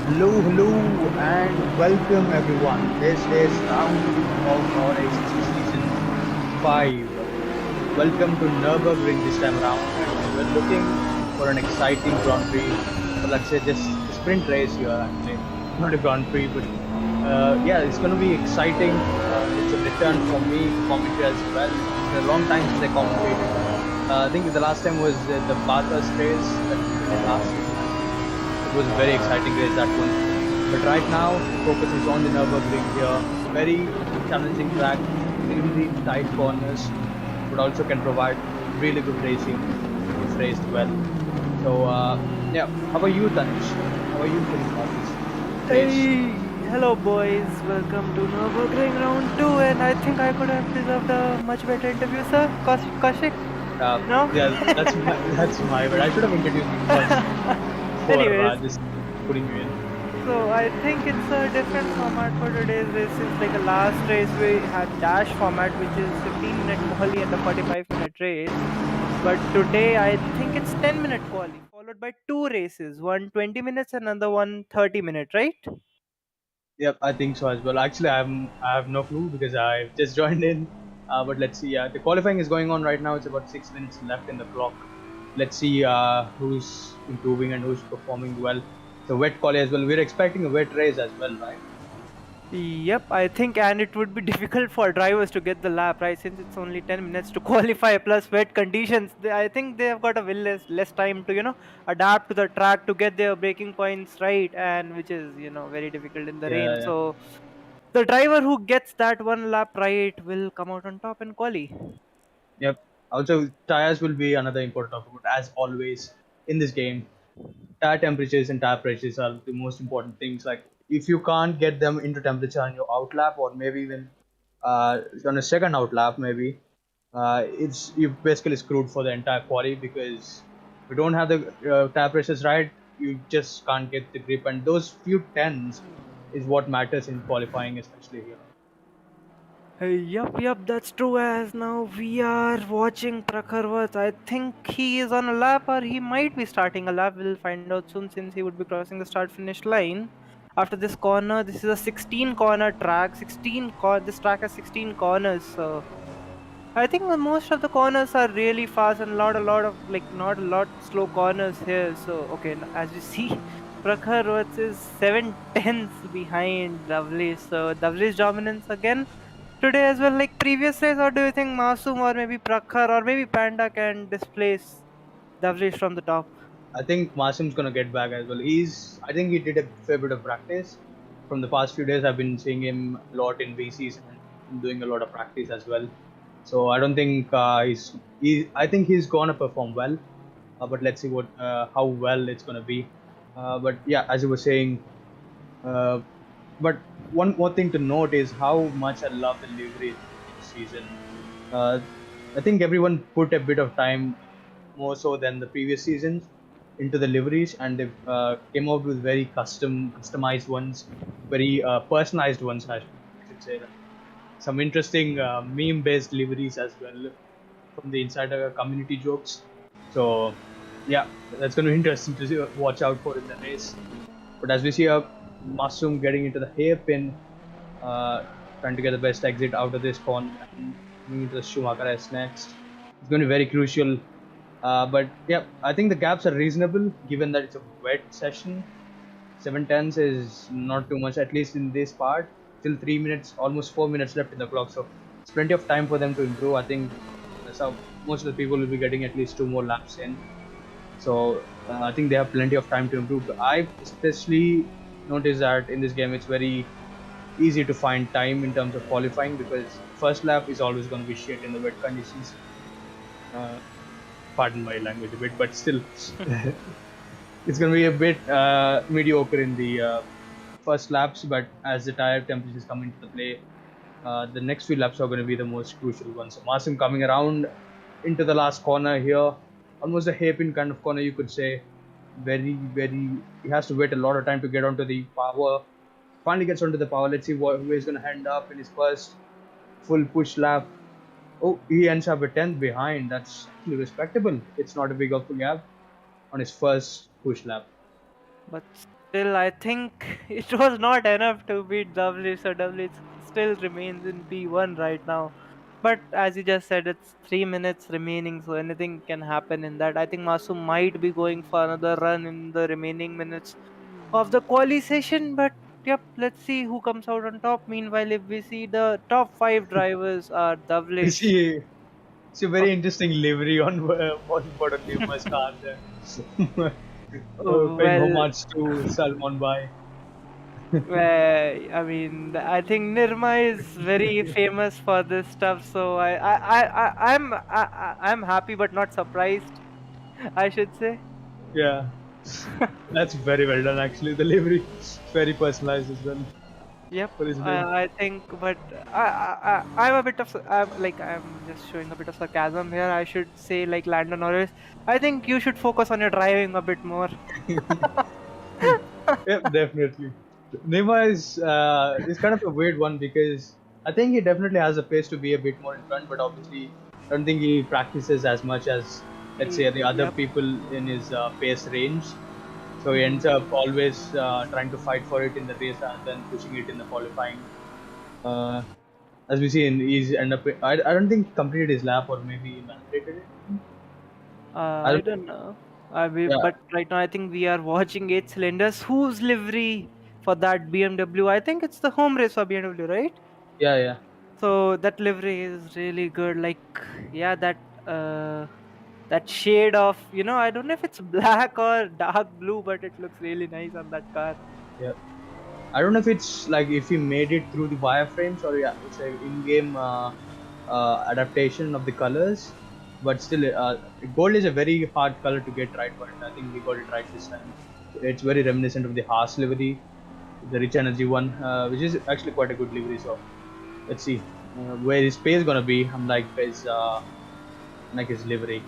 Hello, and welcome everyone. This is round two of our ACC season 5. Welcome to Nürburgring this time around, and we're looking for an exciting Grand Prix, or let's say just a sprint race here actually, not a Grand Prix, but yeah, it's going to be exciting. It's a return for me to commentary as well. It's been a long time since I commentated. I think the last time was the Bathurst race that we did last season. I think it was a very exciting race, that one. But right now, the focus is on the Nürburgring here. Very challenging track, extremely tight corners, but also can provide really good racing if raced well. So, yeah, how are you, Tanish? How are you feeling about this race? Hey, hello boys, welcome to Nürburgring round 2 and I think I could have deserved a much better interview, sir. Koushik, no? Yeah, that's my but I should have introduced you first before Anyways, just putting you in. so I think it's a different format for today's race. Since like the last race we had dash format which is 15-minute quali and a 45-minute race. But today I think it's 10-minute quali followed by two races, one 20 minutes and another one 30-minute, right? Yep, I think so as well. Actually, I have no clue because I've just joined in. But let's see. The qualifying is going on right now. It's about 6 minutes left in the clock. Let's see who's improving and who's performing well. The wet quali as well. We're expecting a wet race as well, right? Yep, I think, and it would be difficult for drivers to get the lap, right? Since it's only 10 minutes to qualify plus wet conditions. I think they have got a will less time to, adapt to the track to get their braking points right, and which is, very difficult in the rain. Yeah. So the driver who gets that one lap right will come out on top in quali. Yep. Also, tires will be another important topic. But as always in this game, tire temperatures and tire pressures are the most important things. Like if you can't get them into temperature on your outlap, or maybe even on a second outlap, maybe it's you basically screwed for the entire quali because if you don't have the tire pressures right, you just can't get the grip, and those few tens is what matters in qualifying, especially here. Yup, that's true. As now we are watching Prakharvat. I think he is on a lap or he might be starting a lap. We'll find out soon since he would be crossing the start finish line. After this corner, this is a 16 corner track. This track has 16 corners. So I think most of the corners are really fast and a lot of like not a lot slow corners here. So okay, as you see, Prakharvat is 7 tenths behind Davlis. So Davlis dominance again today as well, like previous race, or do you think Masoom or maybe Prakhar or maybe Panda can displace Davrish from the top? I think Masim's gonna get back as well. I think he did a fair bit of practice. From the past few days, I've been seeing him a lot in VCs and doing a lot of practice as well. So I don't think I think he's gonna perform well. But let's see what how well it's gonna be. But yeah, as you were saying, uh, but one more thing to note is how much I love the livery this season. Uh, I think everyone put a bit of time more so than the previous seasons into the liveries, and they came out with very customized ones, very personalized ones. I should say some interesting meme-based liveries as well from the insider community jokes. So yeah, that's going to be interesting to watch out for in the race. But as we see Masoom getting into the hairpin, uh, trying to get the best exit out of this corner and coming into the Schumacher S next. It's going to be very crucial. But yeah, I think the gaps are reasonable given that it's a wet session. 7 tenths is not too much, at least in this part. Still 3 minutes, almost 4 minutes left in the clock, so it's plenty of time for them to improve. I think so most of the people will be getting at least 2 more laps in. So I think they have plenty of time to improve. I especially noticed that in this game it's very easy to find time in terms of qualifying because first lap is always going to be shit in the wet conditions. Uh, Pardon my language a bit, but still, it's going to be a bit mediocre in the first laps. But as the tire temperatures come into the play, the next few laps are going to be the most crucial ones. So Masim coming around into the last corner here, almost a hairpin kind of corner, you could say. Very, he has to wait a lot of time to get onto the power. Finally gets onto the power. Let's see who is going to end up in his first full push lap. Oh, he ends up a 10th behind. That's actually respectable. It's not a big of a gap on his first push lap. But Still, I think it was not enough to beat W, so W still remains in P1 right now. But as you just said, it's 3 minutes remaining, so anything can happen in that. I think Masu might be going for another run in the remaining minutes of the quali session. But yep, let's see who comes out on top. Meanwhile, if we see the top five drivers are You Davlish. see, it's a very interesting livery on most importantly my car there. Paying Well, homage to Salman Bhai. I mean, I think Nirma is very famous for this stuff, so I'm happy but not surprised, I should say. Yeah, that's very well done actually. The livery is very personalized as well Yep, for his name. I think, but I'm a bit of, I'm just showing a bit of sarcasm here. I should say, like Lando Norris, I think you should focus on your driving a bit more. Yep, definitely. Nima is kind of a weird one because I think he definitely has a pace to be a bit more in front, but obviously I don't think he practices as much as let's say the other Yep. people in his pace range. So he ends Mhm. up always trying to fight for it in the race rather than pushing it in the qualifying. Uh, as we see, he's end up. I don't think he completed his lap or maybe he validated it. I I don't. don't know. Yeah, But right now I think we are watching eight cylinders. Whose livery for that BMW? I think it's the home race for BMW, right? yeah, yeah. So that livery is really good. Like, yeah, that shade of, I don't know if it's black or dark blue, but it looks really nice on that car. Yeah. I don't know if it's like if he made it through the wireframes or yeah, it's a in-game adaptation of the colors. But still, gold is a very hard color to get right, but I think we got it right this time. It's very reminiscent of the Haas livery, the rich energy one, which is actually quite a good livery. So let's see where his pace gonna be. Like his livery.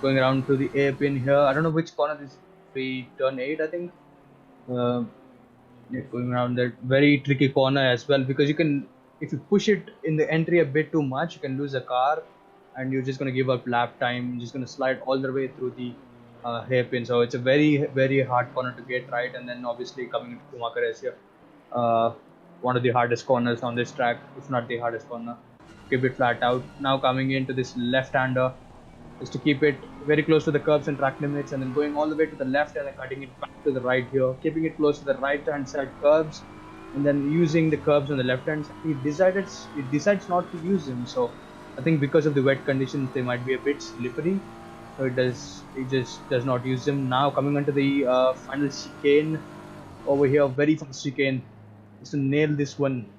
Going around to the airpin here. I don't know which corner this. We turn 8, I think. Uh, yeah, going around that very tricky corner as well because you can if you push it in the entry a bit too much you can lose a car and you're just going to give up lap time. You're just going to slide all the way through the hairpin, so it's a very hard corner to get right. And then obviously coming into Tummala here, uh, one of the hardest corners on this track, if not the hardest corner. Keep it flat out. Now coming into this left-hander is to keep it very close to the curbs and track limits, and then going all the way to the left and then cutting it back to the right here, keeping it close to the right hand side curbs, and then using the curbs on the left hand side. He decides not to use them. So I think because of the wet conditions, they might be a bit slippery. So it just does not use them. Now coming onto the final chicane over here, very fast chicane, just to nail this one.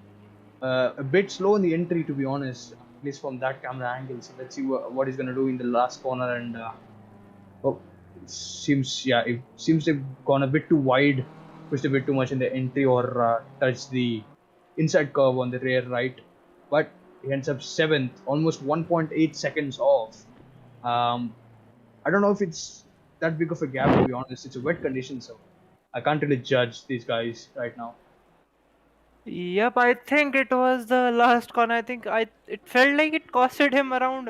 A bit slow in the entry, to be honest, at least from that camera angle. So let's see what he's gonna do in the last corner. And oh, it seems they've gone a bit too wide, pushed a bit too much in the entry, or touched the inside curve on the rear right. But he ends up seventh, almost 1.8 seconds off. Um, I don't know if it's that big of a gap, to be honest. It's a wet condition, so I can't really judge these guys right now. Yep, I think it was the last con. I think it felt like it costed him around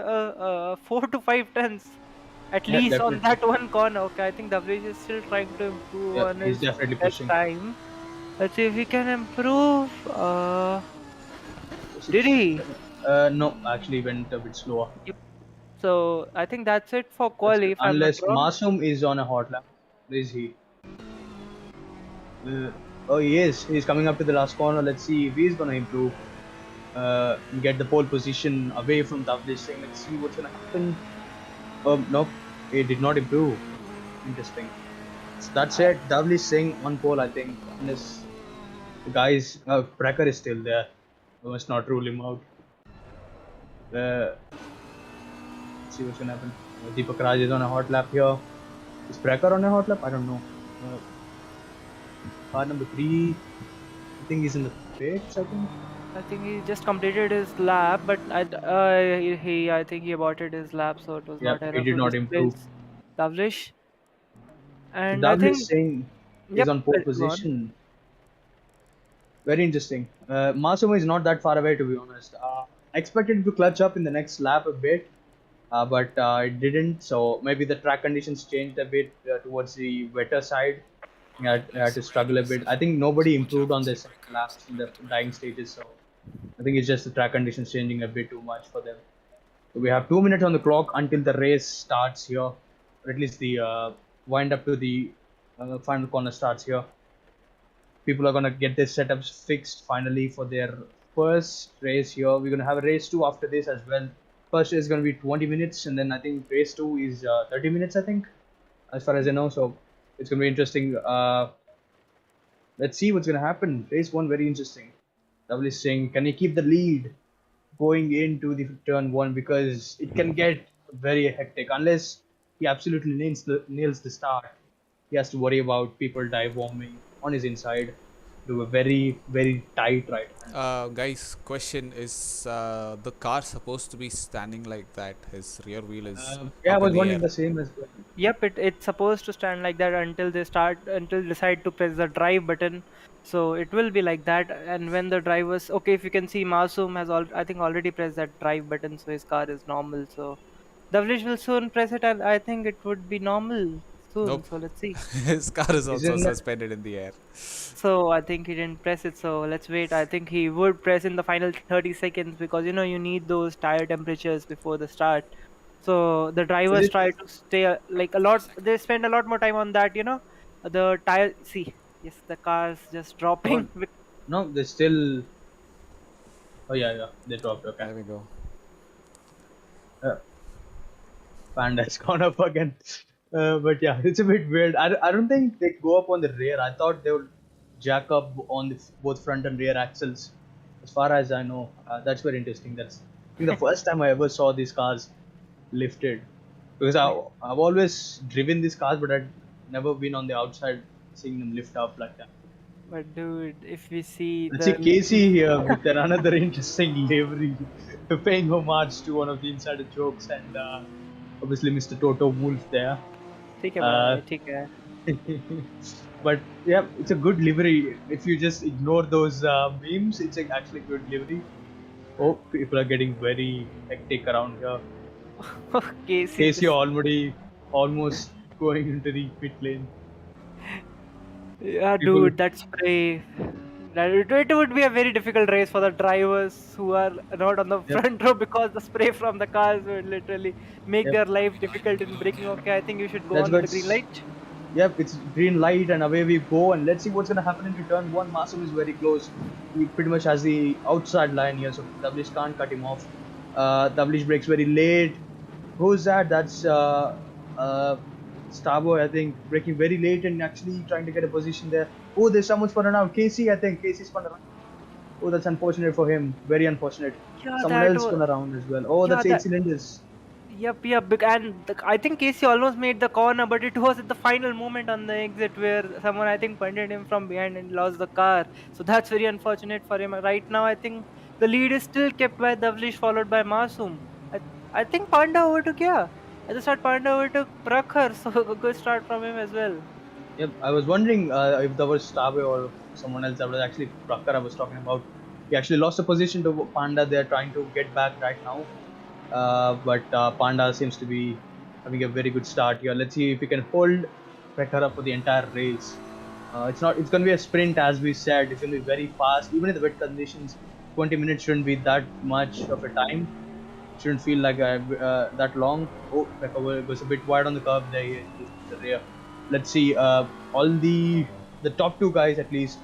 4 to 5 tons, at Yeah, least on definitely. that one con. Okay, I think WH is still trying to improve Yeah, on he's his definitely best pushing. time. Let's see if he can improve. Did Six. he? No, actually went a bit slower. Yep. So I think that's it for That's quali, it. if I'm not Unless wrong. Masum is on a hot lap. Where is he? Uh, oh, he is. He's coming up to the last corner. Let's see if he's going to improve. Get the pole position away from Tavlish Singh. Let's see what's going to happen. Nope. He did not improve. Interesting. So that's I, it. Tavlish Singh on pole, I think. Unless the guys, Prakhar is still there. We must not rule him out. Uh, let's see what's going to happen. Deepak Raj is on a hot lap here. Is Prakhar on a hot lap? I don't know. Uh, Car number 3, I think he's in the pits, I think. I think he just completed his lap, but I think he aborted his lap, so it was Yeah, not he enough did for not this improve. place. Davlish. So And I Davlis think, Singh is yep, on pole go on. position. Very interesting. Masumo is not that far away, to be honest. I expected to clutch up in the next lap a bit, but it didn't. So maybe the track conditions changed a bit towards the wetter side. had to struggle a bit. I think nobody improved on their second laps in the dying stages, so I think it's just the track conditions changing a bit too much for them. So we have 2 minutes on the clock until the race starts here, or at least the wind up to the final corner starts here. People are gonna get their setups fixed finally for their first race here. We're gonna have a race two after this as well. First race is gonna be 20 minutes, and then I think race two is 30 minutes. I think, as far as I know. So it's gonna be interesting. Let's see what's gonna happen. Race one very interesting. Lovely saying, can he keep the lead going into the turn one, because it can get very hectic unless he absolutely nails the start. He has to worry about people dive bombing on his inside. Do a very tight right hand. Guys, question is the car supposed to be standing like that? His rear wheel is Yeah, I up in was the air. wondering the same as well. Yep, it's supposed to stand like that until they decide to press the drive button. So it will be like that. And when the drivers, okay, if you can see, Masoom has I think already pressed that drive button, so his car is normal. So Davlish will soon press it, and I think it would be normal soon. Nope. So let's see. His car is also Isn't suspended in the air. So I think he didn't press it. So let's wait. I think he would press in the final 30 seconds because you need those tire temperatures before the start. So the is drivers it try to stay like a lot. They spend a lot more time on that. The tire. See, yes, the car's just no dropping. no they still oh yeah they dropped, okay. There we go. uh, Panda's gone up again. But yeah, it's a bit weird. I don't think they go up on the rear. I thought they would jack up on the both front and rear axles. As far as I know, that's very interesting. That's I think the first time I ever saw these cars lifted, because I've always driven these cars, but I'd never been on the outside seeing them lift up like that. But dude, if we see Let's see the Casey here with another interesting livery, paying homage to one of the insider jokes, and obviously Mr. Toto Wolf there. ठीक है Uh, भाई, ठीक है. but yeah, it's a good livery. If you just ignore those memes, it's actually good livery. Oh, people are getting very hectic around here. Casey Casey just already almost going into the pit lane. Yeah, People, dude, that spray. It would be a very difficult race for the drivers who are not on the yep, front row because the spray from the cars would literally make yep. their life difficult in braking. Okay, I think you should go Let's on go. to the green light. Yep, it's green light and away we go. And let's see what's going to happen into turn one. Masum is very close. He pretty much has the outside line here, so Dablish can't cut him off. Dablish breaks very late. Who's that? That's Starboy, I think, breaking very late and actually trying to get a position there. Oh, there's someone spun around. Casey, I think. Casey spun around. Oh, that's unfortunate for him. Very unfortunate. Yeah, Someone that else was. spun around as well. Oh, Yeah, that's eight that. cylinders. Yep. And I think Casey almost made the corner, but it was at the final moment on the exit where someone I think punted him from behind and lost the car. So that's very unfortunate for him. Right now, I think the lead is still kept by Davlish, followed by Masoom. I I think Panda overtook, yeah. At the start, Panda overtook Prakhar, so a good start from him as well. Yep, I was wondering if there was Starboy or someone else. That was actually Prakhar I was talking about. He actually lost a position to Panda. They're trying to get back right now. But Panda seems to be having a very good start here. Let's see if he can hold Prakhar up for the entire race. It's not. It's going to be a sprint, as we said. It's going to be very fast. Even in the wet conditions, 20 minutes shouldn't be that much of a time. Shouldn't feel like that long. Oh, Prakhar was a bit wide on the curve there. He the rear. Let's see. All the top two guys at least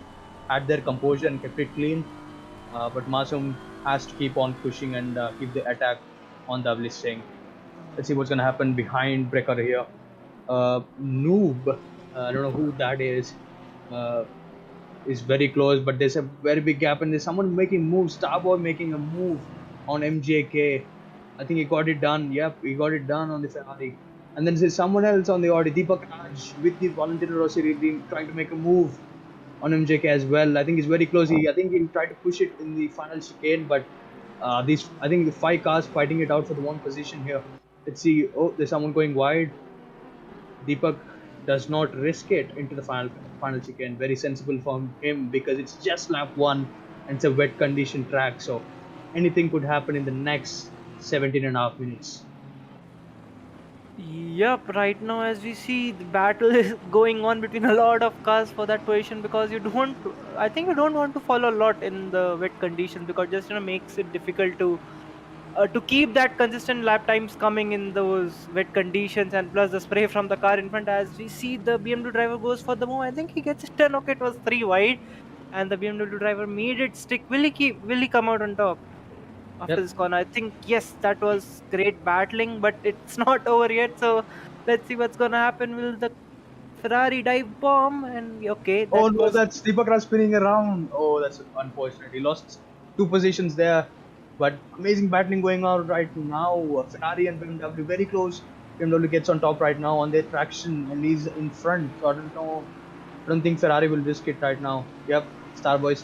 had their composure and kept it clean. But Masum has to keep on pushing and keep the attack on the listing. Let's see what's gonna happen behind Brecker here. Noob, I don't know who that is very close, but there's a very big gap, and there's someone making moves. Starboy making a move on MJK. I think he got it done. Yep, he got it done on the Ferrari. And then there's someone else on the Audi, Deepak Raj, with the Valentino Rossi team trying to make a move on MJK as well. I think he's very close. I think he'll try to push it in the final chicane, but I think the 5 cars fighting it out for the one position here. Let's see. Oh, there's someone going wide. Deepak does not risk it into the final chicane. Very sensible from him because it's just lap 1 and it's a wet condition track. So anything could happen in the next 17.5 minutes. Yep, right now as we see the battle is going on between a lot of cars for that position, because you don't I think you don't want to follow a lot in the wet conditions, because just makes it difficult to keep that consistent lap times coming in those wet conditions, and plus the spray from the car in front. As we see, the BMW driver goes for the move. I think he gets it done. Okay, it was 3 wide, and the BMW driver made it stick. Will he come out on top after Yep. this corner? I think yes, that was great battling, but it's not over yet. So let's see what's gonna happen. Will the Ferrari dive bomb? And okay, Oh that no, was that's Deepak spinning around. Oh, that's unfortunate. He lost two positions there, but amazing battling going on right now. Ferrari and BMW very close. BMW gets on top right now on their traction, and he's in front. So I don't know. I don't think Ferrari will risk it right now. Yep, Starboy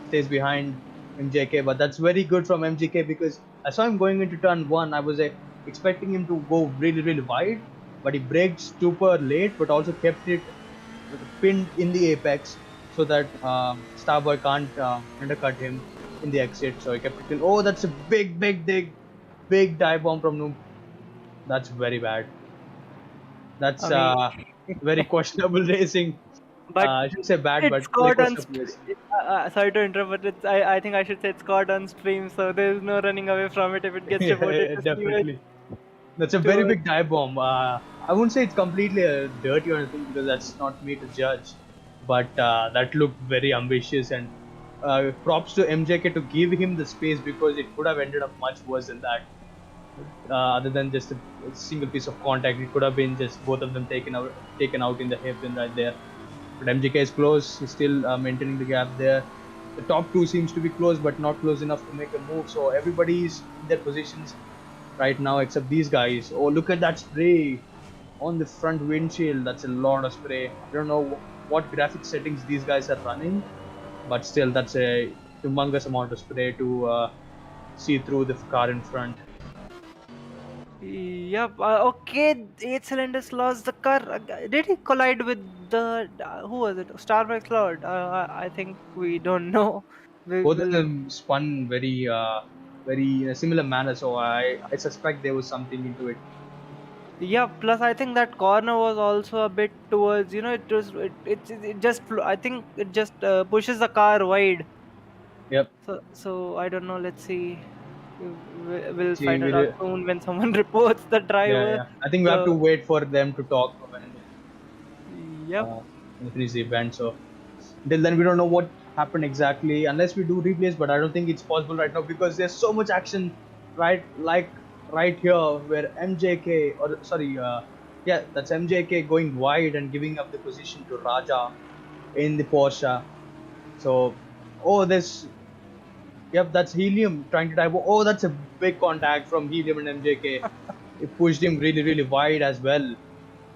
stays behind MJK, but that's very good from MJK because I saw him going into turn one. I was expecting him to go really, really wide, but he braked super late, but also kept it pinned in the apex so that Starboy can't undercut him in the exit. So he kept it in. Oh, that's a big dive bomb from Noob. That's very bad. That's I mean, very questionable racing. but I shouldn't say bad, it's but very caught on. questionable racing. Sorry to interrupt, but I think I should say it's caught on stream, so there's no running away from it if it gets reported Yeah, to stream. definitely. That's a very To big dive bomb. I wouldn't say it's completely dirty or anything because that's not me to judge. But that looked very ambitious, and props to MJK to give him the space because it could have ended up much worse than that. Other than just a single piece of contact, it could have been just both of them taken out in the hairpin right there. But MJK is close. He's still maintaining the gap there. The top two seems to be close, but not close enough to make a move. So everybody's in their positions right now except these guys. Oh, look at that spray on the front windshield. That's a lot of spray. I don't know what graphics settings these guys are running, but still, that's a humongous amount of spray to see through the car in front. yep. Okay, 8 cylinders lost the car. Did he collide with the who was it? Starbucks Lord. I think we don't know. We Both of will. them spun very in a similar manner, so I suspect there was something into it. Yeah. Plus, I think that corner was also a bit towards. It just. I think it just pushes the car wide. Yep. So I don't know. Let's see. We'll See, find it out soon when someone reports the yeah, driver. yeah. I think we have to So wait for them to talk yep. when they finish the event. So until then, we don't know what happened exactly unless we do replays. But I don't think it's possible right now because there's so much action, right? Like right here where MJK or sorry, yeah, that's MJK going wide and giving up the position to Raja in the Porsche. So, oh, there's yep, that's Helium trying to dive. Oh, that's a big contact from Helium and MJK. It pushed him really, really wide as well.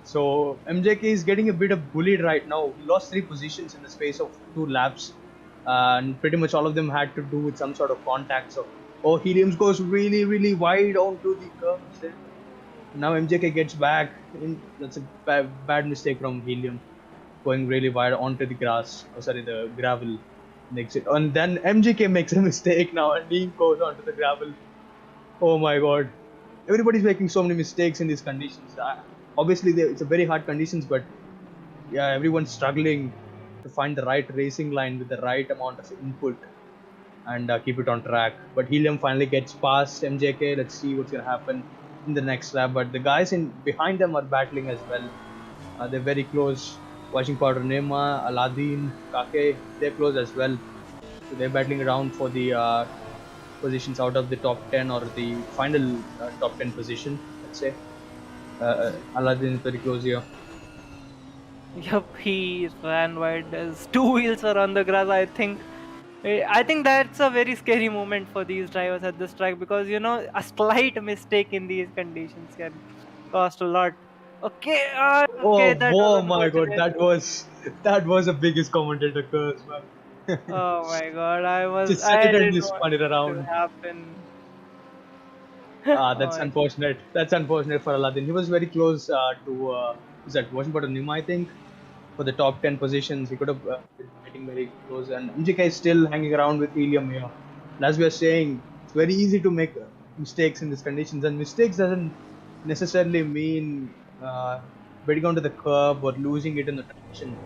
So MJK is getting a bit of bullied right now. He lost three positions in the space of 2 laps, and pretty much all of them had to do with some sort of contact. So, oh, Helium goes really, really wide onto the curves there. Now MJK gets back. That's a bad mistake from Helium, going really wide onto the grass. Oh, sorry, the gravel. Makes it, and then MJK makes a mistake now, and he goes onto the gravel. Oh my god, everybody's making so many mistakes in these conditions. Obviously, it's a very hard conditions, but yeah, everyone's struggling to find the right racing line with the right amount of input and keep it on track. But Helium finally gets past MJK. Let's see what's gonna happen in the next lap. But the guys in behind them are battling as well. They're very close. Watching Powder Nema, Aladdin, Kake, they're close as well. So they're battling around for the positions out of the top 10 or the final top 10 position, let's say. Aladdin is very close here. Yep, he ran wide. His two wheels were on the grass. I think that's a very scary moment for these drivers at this track, because a slight mistake in these conditions can cost a lot. Okay, okay, Oh, that was oh my god, unfortunate. that was the biggest commentator curse, man. Oh my god, Just set I it and didn't just want spun it it to around. happen. That's Oh, unfortunate. That's unfortunate for Aladdin. He was very close to is that Washington Nima, I think, for the top 10 positions. He could have been getting very close, and MJK is still hanging around with Helium here. And as we are saying, it's very easy to make mistakes in these conditions, and mistakes doesn't necessarily mean getting onto the curb or losing it in the traction.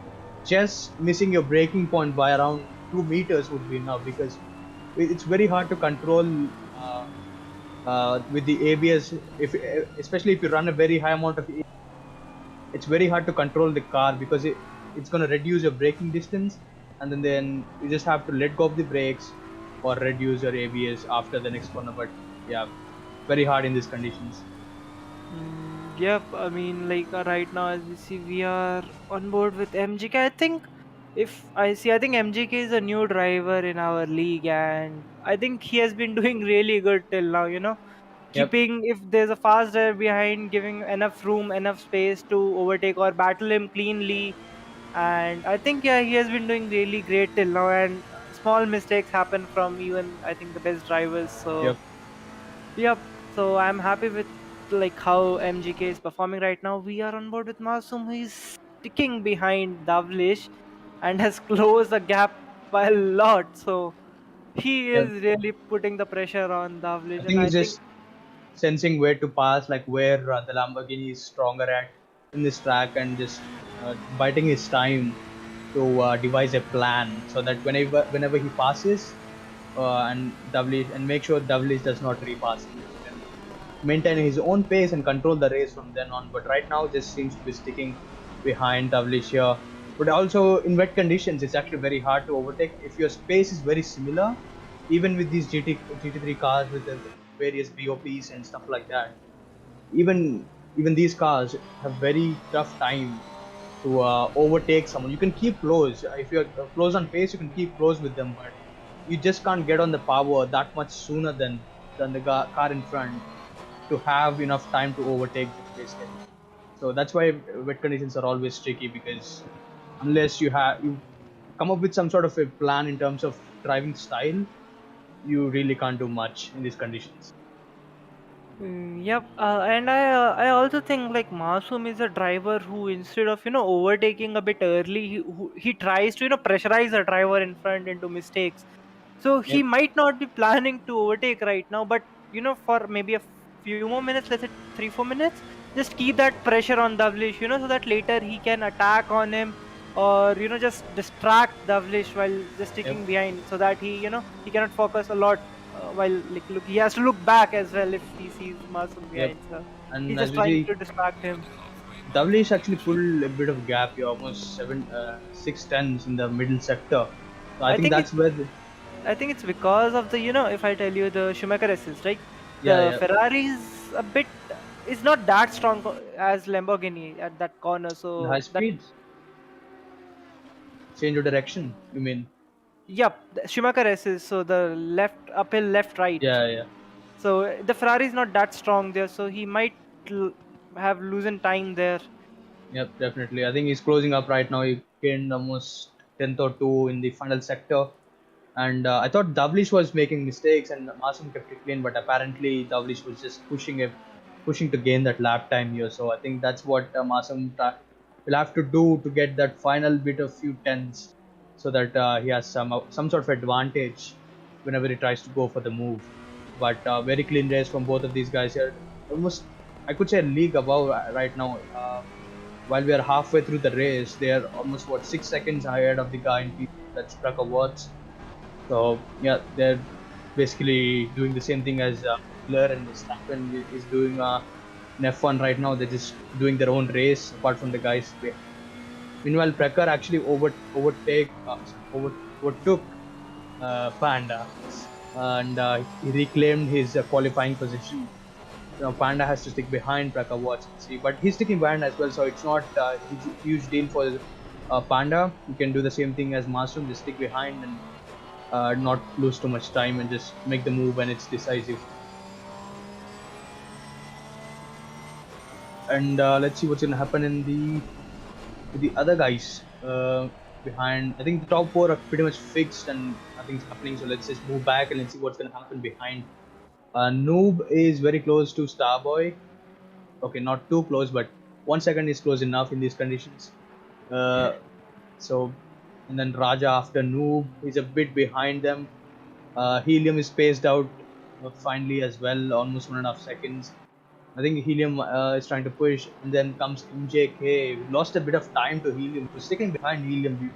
Just missing your braking point by around 2 meters would be enough, because it's very hard to control with the ABS. If especially if you run a very high amount of ABS, it's very hard to control the car, because it's going to reduce your braking distance, and then you just have to let go of the brakes or reduce your ABS after the next corner. But yeah, very hard in these conditions. Yep, I mean, like right now, as we see, we are on board with MGK. I think I think MGK is a new driver in our league, and I think he has been doing really good till now. Yep. Keeping if there's a fast driver behind, giving enough room, enough space to overtake or battle him cleanly. And I think yeah, he has been doing really great till now. And small mistakes happen from even I think the best drivers. So Yep. yep. So I'm happy with like how MGK is performing right now. We are on board with Masum. He's sticking behind Davlish and has closed the gap by a lot. So he Yep. is really putting the pressure on I Davlish, and think I he's think just sensing where to pass, like where the Lamborghini is stronger at in this track, and just biting his time to devise a plan so that whenever he passes, and make sure Davlish does not repass him, he can maintain his own pace and control the race from then on. But right now, just seems to be sticking behind Davlish here. But also in wet conditions, it's actually very hard to overtake if your space is very similar. Even with these GT3 cars with the various BOPs and stuff like that, even these cars have very tough time to overtake someone. You can keep close if you're close on pace. You can keep close with them, but you just can't get on the power that much sooner than the car in front to have enough time to overtake them, basically. So that's why wet conditions are always tricky, because unless you come up with some sort of a plan in terms of driving style, you really can't do much in these conditions. Yep, and I also think like Masum is a driver who instead of overtaking a bit early, he tries to pressurize the driver in front into mistakes. So he Yep. might not be planning to overtake right now, but for maybe a few more minutes, let's say 3-4 minutes, just keep that pressure on Davlish, so that later he can attack on him, or just distract Davlish while just Yep. sticking behind, so that he cannot focus a lot while like look he has to look back as well if he sees Masum Yep. behind. So he's And as just we trying see, to distract him. Dhavlish actually pulled a bit of gap here, almost 6 tenths in the middle sector. So I I think think that's it's where I think it's because of the if I tell you the Schumacher assist, right? yeah, The yeah, Ferrari is not that strong as Lamborghini at that corner. the high So that speed change of direction. You mean? yep, the Schumacher assist. So the left uphill, left right. Yeah, yeah. So the Ferrari is not that strong there. So he might l- have loosened time there. Yep, definitely. I think he's closing up right now. He gained almost tenth or two in the final sector. And I thought Davlish was making mistakes and Masum kept it clean, but apparently Davlish was just pushing to gain that lap time here. So I think that's what will have to do to get that final bit of few tenths, so that he has some sort of advantage whenever he tries to go for the move. But very clean race from both of these guys here. Almost, I could say, a league above right now. While we are halfway through the race, they are almost 6 seconds ahead of the guy in P. That's Trucker Watts. So yeah, they're basically doing the same thing as Miller and Verstappen is doing in F1 right now. They're just doing their own race apart from the guys behind. Meanwhile, Precker actually overtook Panda, and he reclaimed his qualifying position. Panda has to stick behind Praka Watts, see, but he's sticking behind as well, so it's not a huge deal for Panda. You can do the same thing as Masum, just stick behind and not lose too much time and just make the move when it's decisive. And let's see what's gonna happen in the other guys behind. I think the top four are pretty much fixed and nothing's happening. So let's just move back and let's see what's gonna happen behind. Noob is very close to Starboy. Okay, not too close, but 1 second is close enough in these conditions. Uh, so, and then Raja after Noob is a bit behind them. Helium is spaced out finally as well, almost 1.5 seconds. I think Helium is trying to push, and then comes MJK. We lost a bit of time to Helium. He was sticking behind Helium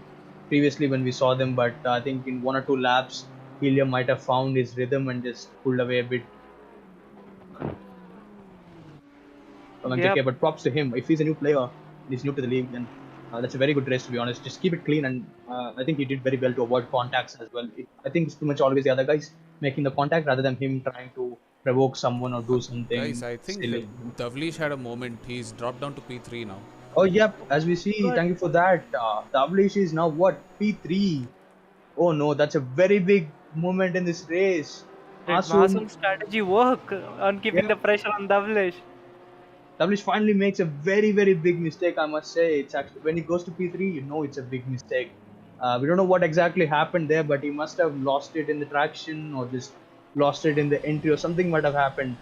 previously when we saw them, but I think in 1 or 2 laps, Helium might have found his rhythm and just pulled away a bit from Yep. MJK. But props to him. If he's a new player and he's new to the league, then that's a very good race, to be honest. Just keep it clean, and I think he did very well to avoid contacts as well. I think it's pretty much always the other guys making the contact rather than him trying to provoke someone or do Guys, something I think silly. Davlish had a moment. He's dropped down to P3 now. Oh, yep. As we see, But thank you for that. Tavlish is now what? P3. Oh no, that's a very big moment in this race. did Masoom, Masum's strategy work on yeah, keeping the pressure on Davlish? Tavlish finally makes a very, very big mistake, I must say. It's actually when he goes to P3, you know it's a big mistake. We don't know what exactly happened there, but he must have lost it in the traction or just lost it in the entry or something might have happened.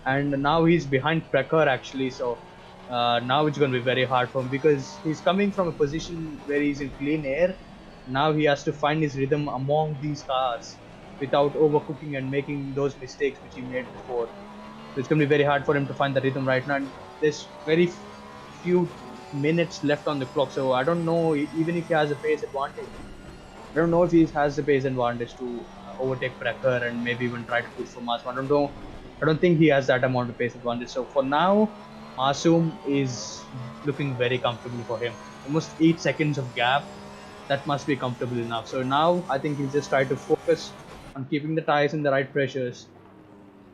And now he's behind Prekar actually, so now it's going to be very hard for him because he's coming from a position where he's in clean air. Now he has to find his rhythm among these cars without overcooking and making those mistakes which he made before. So it's going to be very hard for him to find the rhythm right now. And there's very few minutes left on the clock, so I don't know even if he has a pace advantage. I don't know if he has the pace advantage to overtake Prekar and maybe even try to push for Masoom. I don't know. I don't think he has that amount of pace advantage. So for now, Masoom is looking very comfortable for him. Almost 8 seconds of gap. That must be comfortable enough. So now I think he'll just try to focus on keeping the tires in the right pressures,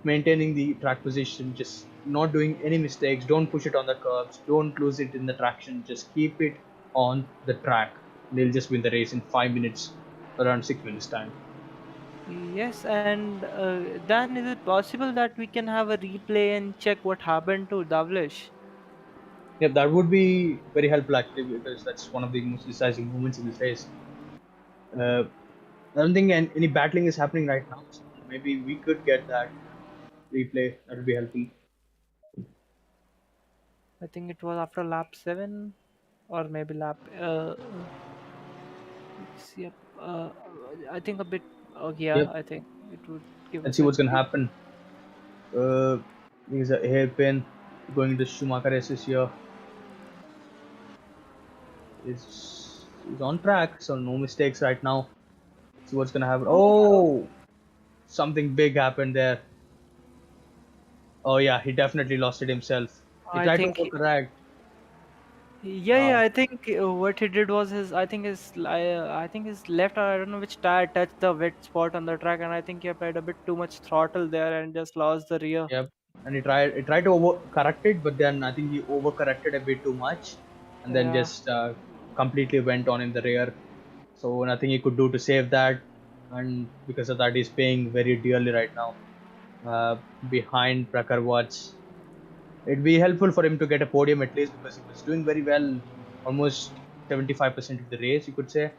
maintaining the track position, just not doing any mistakes. Don't push it on the curbs. Don't lose it in the traction. Just keep it on the track. They'll just win the race in 5 minutes, around 6 minutes time. Yes, and then is it possible that we can have a replay and check what happened to Davlish? Yeah, that would be very helpful actually because that's one of the most decisive moments in this race. Uh, I don't think any battling is happening right now, so maybe we could get that replay. That would be helpful. I think it was after lap 7 or maybe lap. Yep. I think a bit. Oh, yeah, Yep. I think it would give Let's us see a what's gonna cue. happen. There's a hairpin going into Schumacher races here. Is on track, so no mistakes right now. See what's gonna happen. Oh, Oh, something big happened there. Oh yeah, he definitely lost it himself. He I tried to think. overcorrect. Yeah, I think what he did was I think his left, or I don't know which tire touched the wet spot on the track, and I think he applied a bit too much throttle there and just lost the rear. Yep. And he tried to overcorrect it, but then I think he overcorrected a bit too much, and then Yeah, just completely went on in the rear. So nothing he could do to save that, and because of that, he's paying very dearly right now. Behind Prakar Watts, it'd be helpful for him to get a podium at least because he was doing very well, almost 75% of the race, you could say.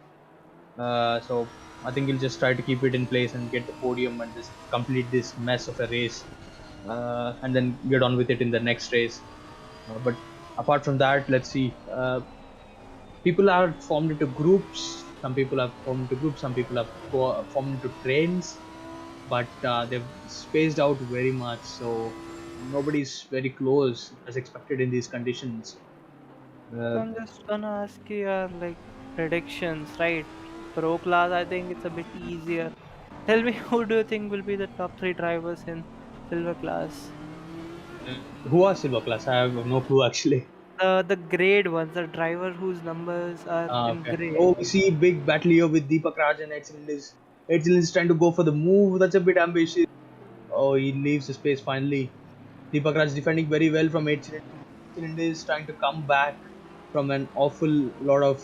So I think he'll just try to keep it in place and get the podium and just complete this mess of a race, and then get on with it in the next race. But apart from that, let's see. People are formed into groups. Some people have formed into groups. Some people have formed into trains, but they've spaced out very much. So nobody's very close as expected in these conditions. so Uh, I'm just gonna ask you your like predictions, right? Pro class, I think it's a bit easier. Tell me, who do you think will be the top three drivers in silver class? who are silver class? I have no clue actually. The grade ones, the driver whose numbers are in Okay. gray. Oh, we see big battle here with Deepak Raj and Excellent is. Excellent is trying to go for the move. That's a bit ambitious. Oh, he leaves the space finally. Deepak Raj defending very well from 8 cylinders. 8 cylinders trying to come back from an awful lot of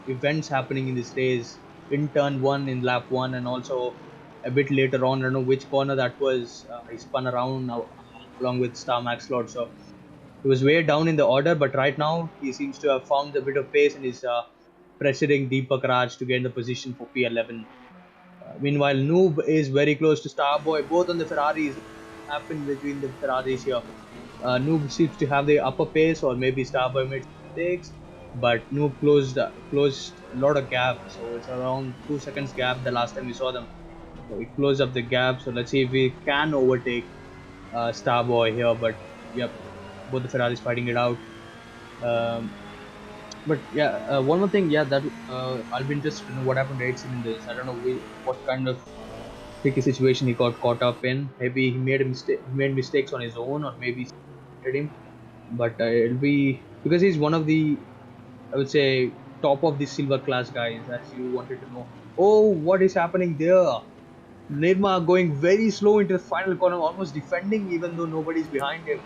events happening in this race in turn one in lap one and also a bit later on. I don't know which corner that was. He spun around now, along with Star Max Lord. So he was way down in the order, but right now he seems to have found a bit of pace and is pressuring Deepak Raj to get in the position for P11. Meanwhile, Noob is very close to Starboy, both on the Ferraris. Happened between the Ferraris here. Noob seems to have the upper pace, or maybe Starboy made mistakes, but Noob closed a lot of gap. So it's around 2 seconds gap the last time we saw them. So he closed up the gap. So let's see if we can overtake. Starboy here, but yep, both the Ferraris fighting it out. Um, but yeah, one more thing, yeah, that I'll be interested to know what happened to 8 cylinders. I don't know what kind of tricky situation he got caught up in. Maybe he made a mistake, he made mistakes on his own, or maybe hit him. But it'll be because he's one of the, I would say, top of the silver class guys, as you wanted to know. Oh, what is happening there? Nirma going very slow into the final corner, almost defending even though nobody's behind him.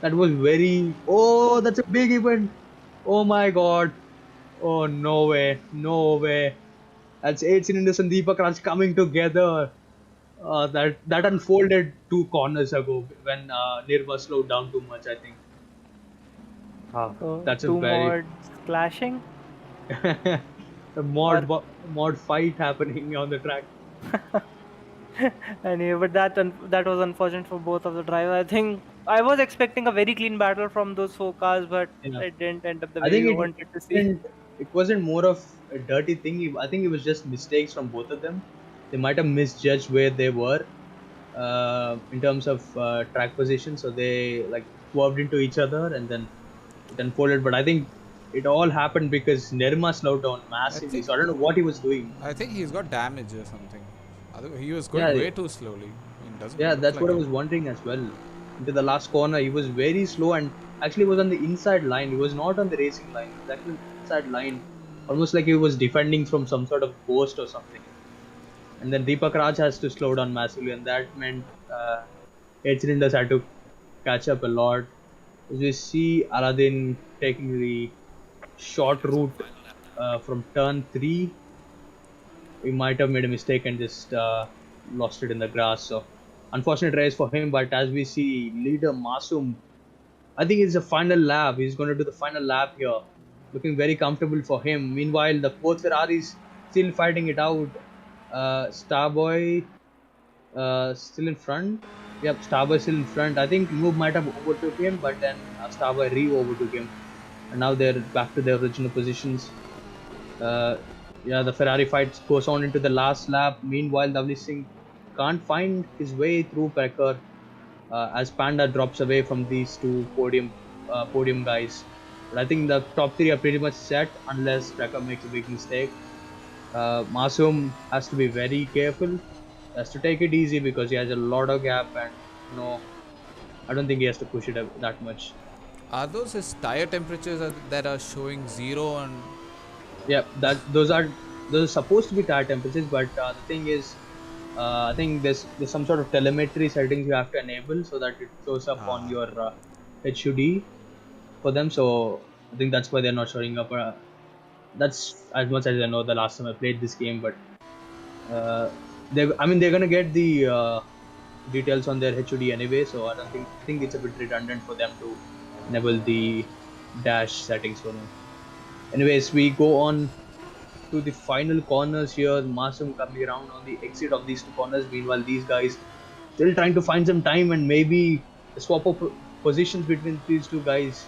That was very. Oh, that's a big event. Oh my god. Oh, no way. No way. That's 8 cylinders and Deepak Raj coming together. That unfolded 2 corners ago when Nirma slowed down too much, I think. So That's a two very. mods clashing, a or mod fight happening on the track. anyway, but that was unfortunate for both of the drivers. I think I was expecting a very clean battle from those 4 cars, but Yeah. it didn't end up the I way think we it wanted to see. wasn't it wasn't more of a dirty thing. I think it was just mistakes from both of them. They might have misjudged where they were in terms of track position, so they like swerved into each other and then it unfolded. But I think it all happened because Nirma slowed down I massively. think So I don't know what he was doing. I think he's got damage or something. He was going Yeah, way too slowly. It doesn't yeah, look that's like what I it. was wondering as well. Into the last corner, he was very slow and actually was on the inside line. He was not on the racing line. He was actually on the inside line, almost like he was defending from some sort of post or something. And then Deepak Raj has to slow down massively, and that meant 8 cylinders had to catch up a lot. As we see Aladdin taking the short route from turn 3, he might have made a mistake and just lost it in the grass. So unfortunate race for him. But as we see, leader Masum, I think it's a final lap. He's going to do the final lap here, looking very comfortable for him. Meanwhile, the both Ferraris still fighting it out. Starboy still in front. Yep, Starboy still in front. I think Noob might have overtook him, but then Starboy re-overtook him, and now they're back to their original positions. Uh, yeah, the Ferrari fight goes on into the last lap. Meanwhile, Davli Singh can't find his way through Packer as Panda drops away from these two podium guys. But I think the top 3 are pretty much set unless Packer makes a big mistake. Masum has to be very careful. He has to take it easy because he has a lot of gap and no, I don't think he has to push it that much. Are those his tire temperatures that are showing zero on? Yeah, those are supposed to be tire temperatures, but the thing is, I think there's some sort of telemetry settings you have to enable so that it shows up on your HUD for them. So I think that's why they're not showing up. That's as much as I know the last time I played this game, but they're gonna get the details on their HUD anyway. So I think it's a bit redundant for them to enable the dash settings for them. Anyways, we go on to the final corners here. Masum coming around on the exit of these 2 corners. Meanwhile, these guys still trying to find some time and maybe swap up positions between these two guys.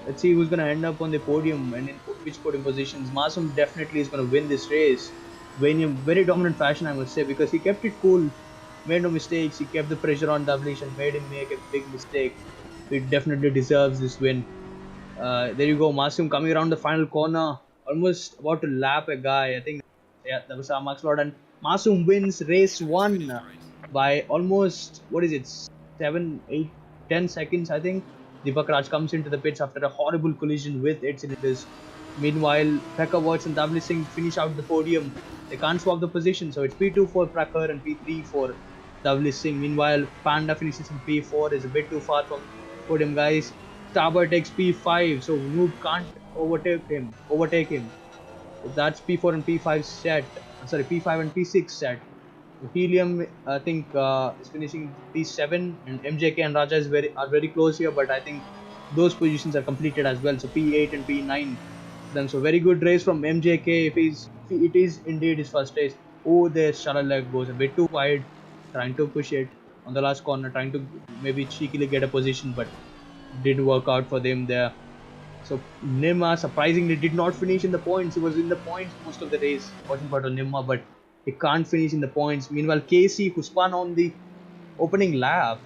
Let's see who's gonna end up on the podium and in which podium positions. Masum definitely is gonna win this race, win in very dominant fashion, I must say, because he kept it cool, made no mistakes. He kept the pressure on Davlish and made him make a big mistake. He definitely deserves this win. There you go, Masum coming around the final corner, almost about to lap a guy. I think, yeah, that was Max Lord, and Masum wins race 1 by almost, what is it, 7, 8, 10 seconds, I think. Deepak Raj comes into the pits after a horrible collision with 8 cylinders. Meanwhile, Pekka Watts and Davli Singh finish out the podium. They can't swap the position, so it's P2 for Prakhar and P3 for Davli Singh. Meanwhile, Panda finishes in P4, is a bit too far from podium guys. Starboy takes P5, so Noob can't overtake him. So that's P4 and P5 set. Sorry, P5 and P6 set. Helium, I think, is finishing P7, and MJK and Raja are very close here, but I think those positions are completed as well. So P8 and P9 then. So very good race from MJK. If it is indeed his first race. Oh, the shuttle leg goes a bit too wide, trying to push it on the last corner, trying to maybe cheekily get a position, but did work out for them there. So Nirma surprisingly did not finish in the points. He was in the points most of the race, watching part of Nirma, but he can't finish in the points. Meanwhile, Casey, who spun on the opening lap,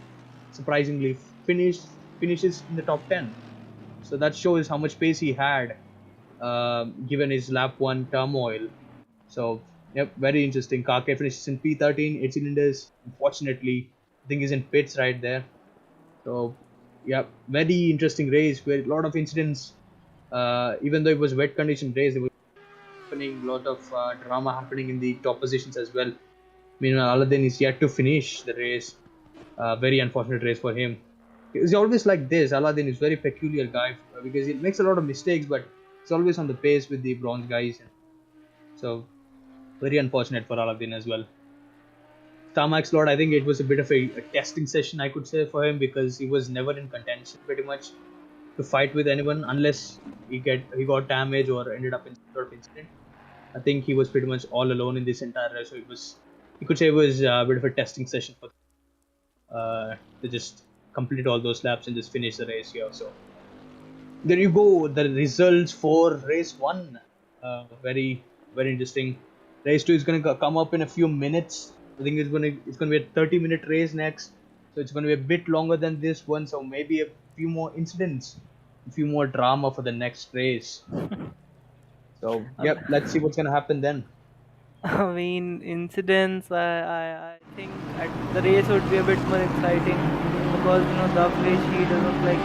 surprisingly finishes in the top 10. So that shows how much pace he had, given his lap one turmoil. So yep, very interesting. Kake finishes in P13, 8 cylinders. Unfortunately, I think he's in pits right there. So yeah, very interesting race where a lot of incidents. Even though it was wet condition race, there was happening a lot of drama happening in the top positions as well. Meanwhile, Aladdin is yet to finish the race. Very unfortunate race for him. He's always like this. Aladdin is very peculiar guy because he makes a lot of mistakes, but he's always on the pace with the bronze guys. So very unfortunate for Aladdin as well. Tarmac slot, I think it was a bit of a testing session, I could say, for him because he was never in contention pretty much to fight with anyone unless he got damage or ended up in some sort of incident. I think he was pretty much all alone in this entire race, so it was you could say it was a bit of a testing session for to just complete all those laps and just finish the race here. So there you go, the results for race one. Very interesting. Race two is going to come up in a few minutes. I think it's going to be a 30-minute race next, so it's going to be a bit longer than this one. So maybe a few more incidents, a few more drama for the next race. So Um, yep, let's see what's going to happen then. I mean, incidents. I think the race would be a bit more exciting because the flash he doesn't like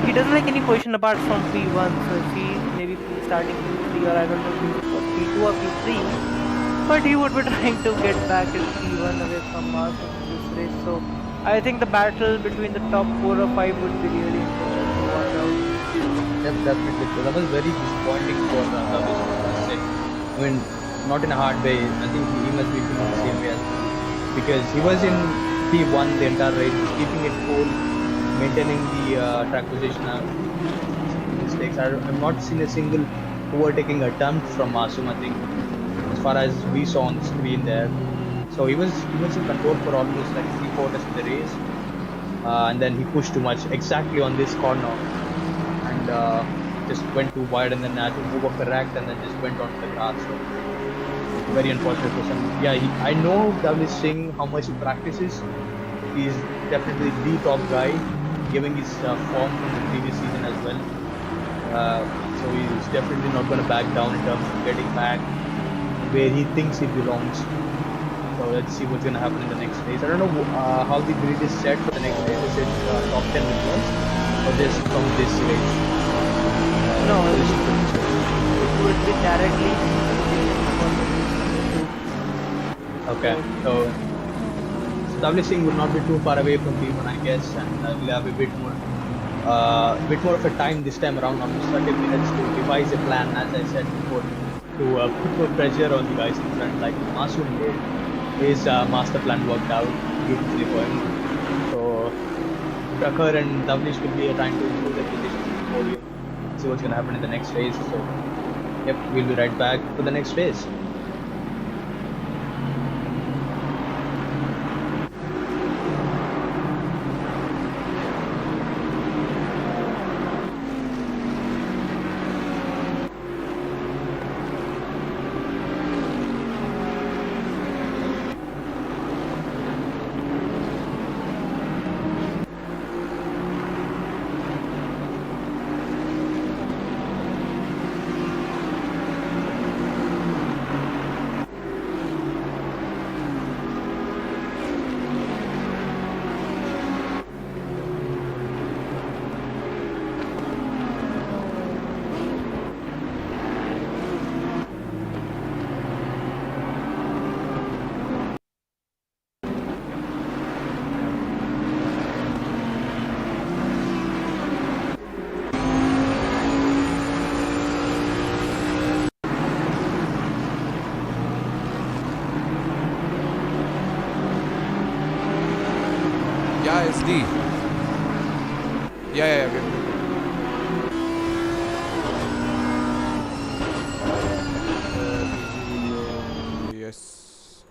he doesn't like any position apart from P1. So if he's maybe starting P3 or I don't know if he's got P2 or P3, but he would be trying to get back his P1 away from us in this race. So I think the battle between the top 4 or 5 would be really interesting to watch out. Yep, definitely. So that was very disappointing for Davish, I must say. I mean, not in a hard way. I think he must be feeling the same way as well. Because he was in P1 the entire race, he was keeping it cool, maintaining the track position. Mistakes. I've not seen a single overtaking attempt from Masum, I think, as far as we saw on the screen there. So he was in control for almost like 3/4 of the race, and then he pushed too much exactly on this corner and just went too wide and then had to move up correct and then just went onto the grass. So very unfortunate for some. Yeah, I know W Singh how much he practices. He's definitely the top guy, given his form from the previous season as well. So he's definitely not going to back down in terms of getting back where he thinks he belongs. So let's see what's going to happen in the next race. I don't know how the grid is set for the next race. Is it top 10 results or just from this race? No, Just from this race. it would be directly. Okay, so W Singh would not be too far away from P1, I guess, and we'll have a bit more of a time this time around, almost 30 minutes to devise a plan, as I said before, to put more pressure on the guys in front, like Masoom did. His master plan worked out beautifully for him. So Tucker and Davlish will be trying to improve their positions in the podium. See what's going to happen in the next race. So yep, we'll be right back for the next race. Yeah, it's D. Yeah, yes.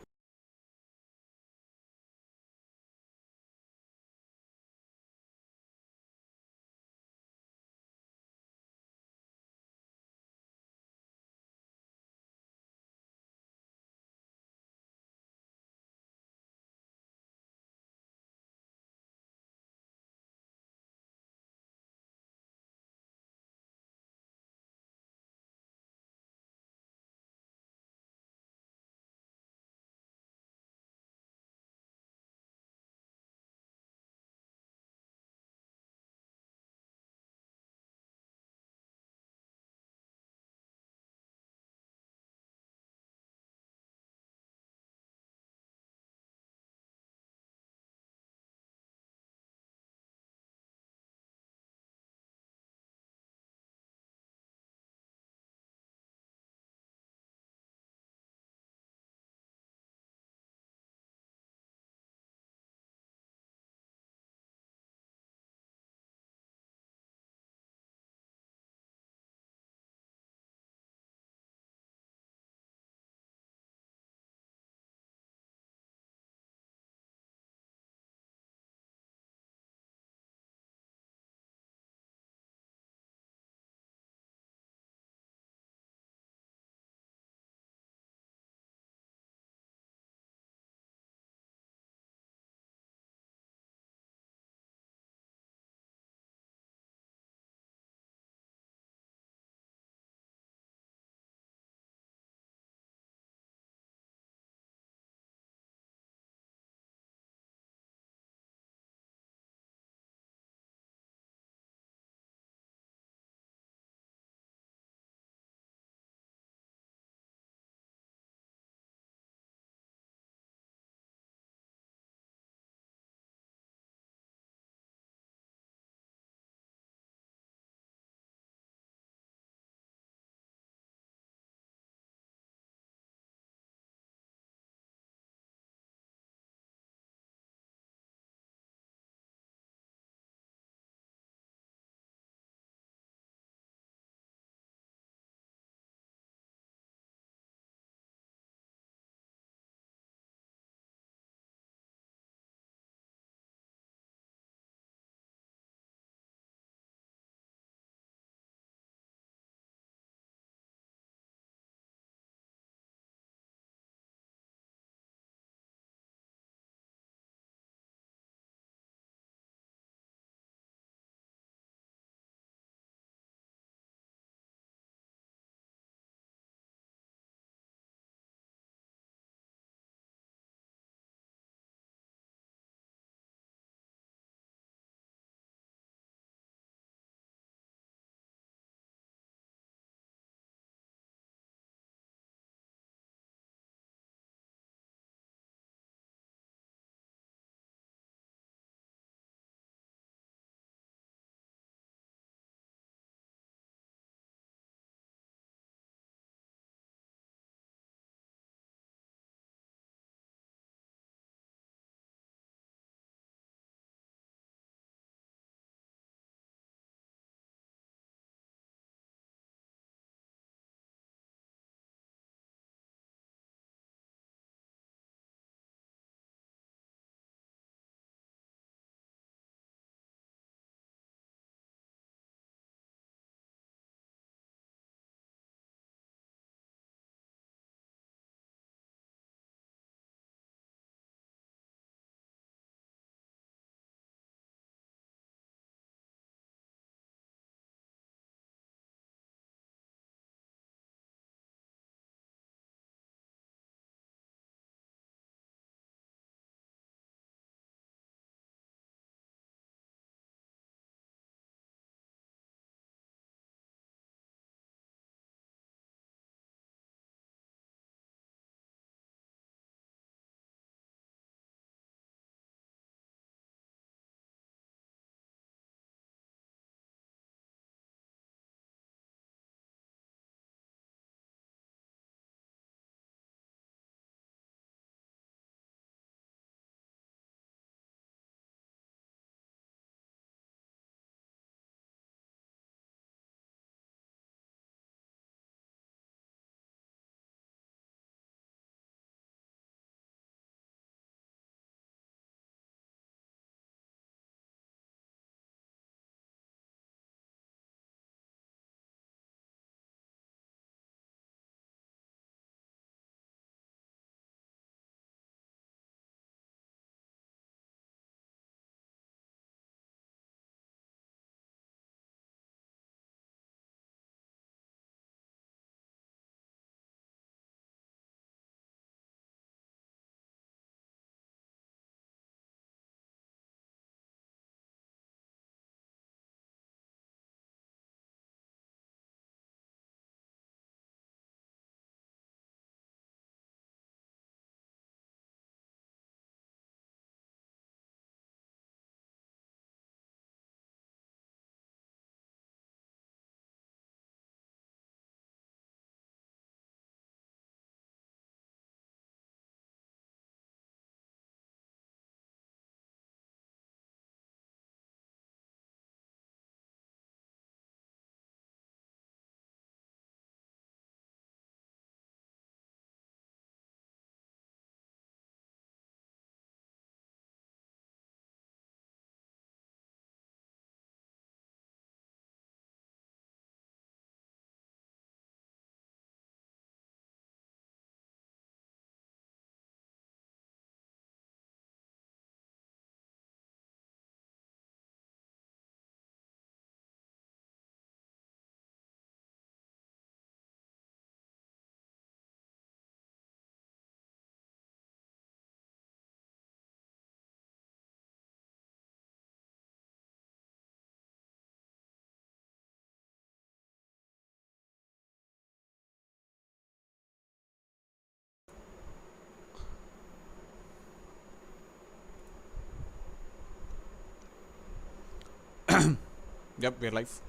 Yep, we're live.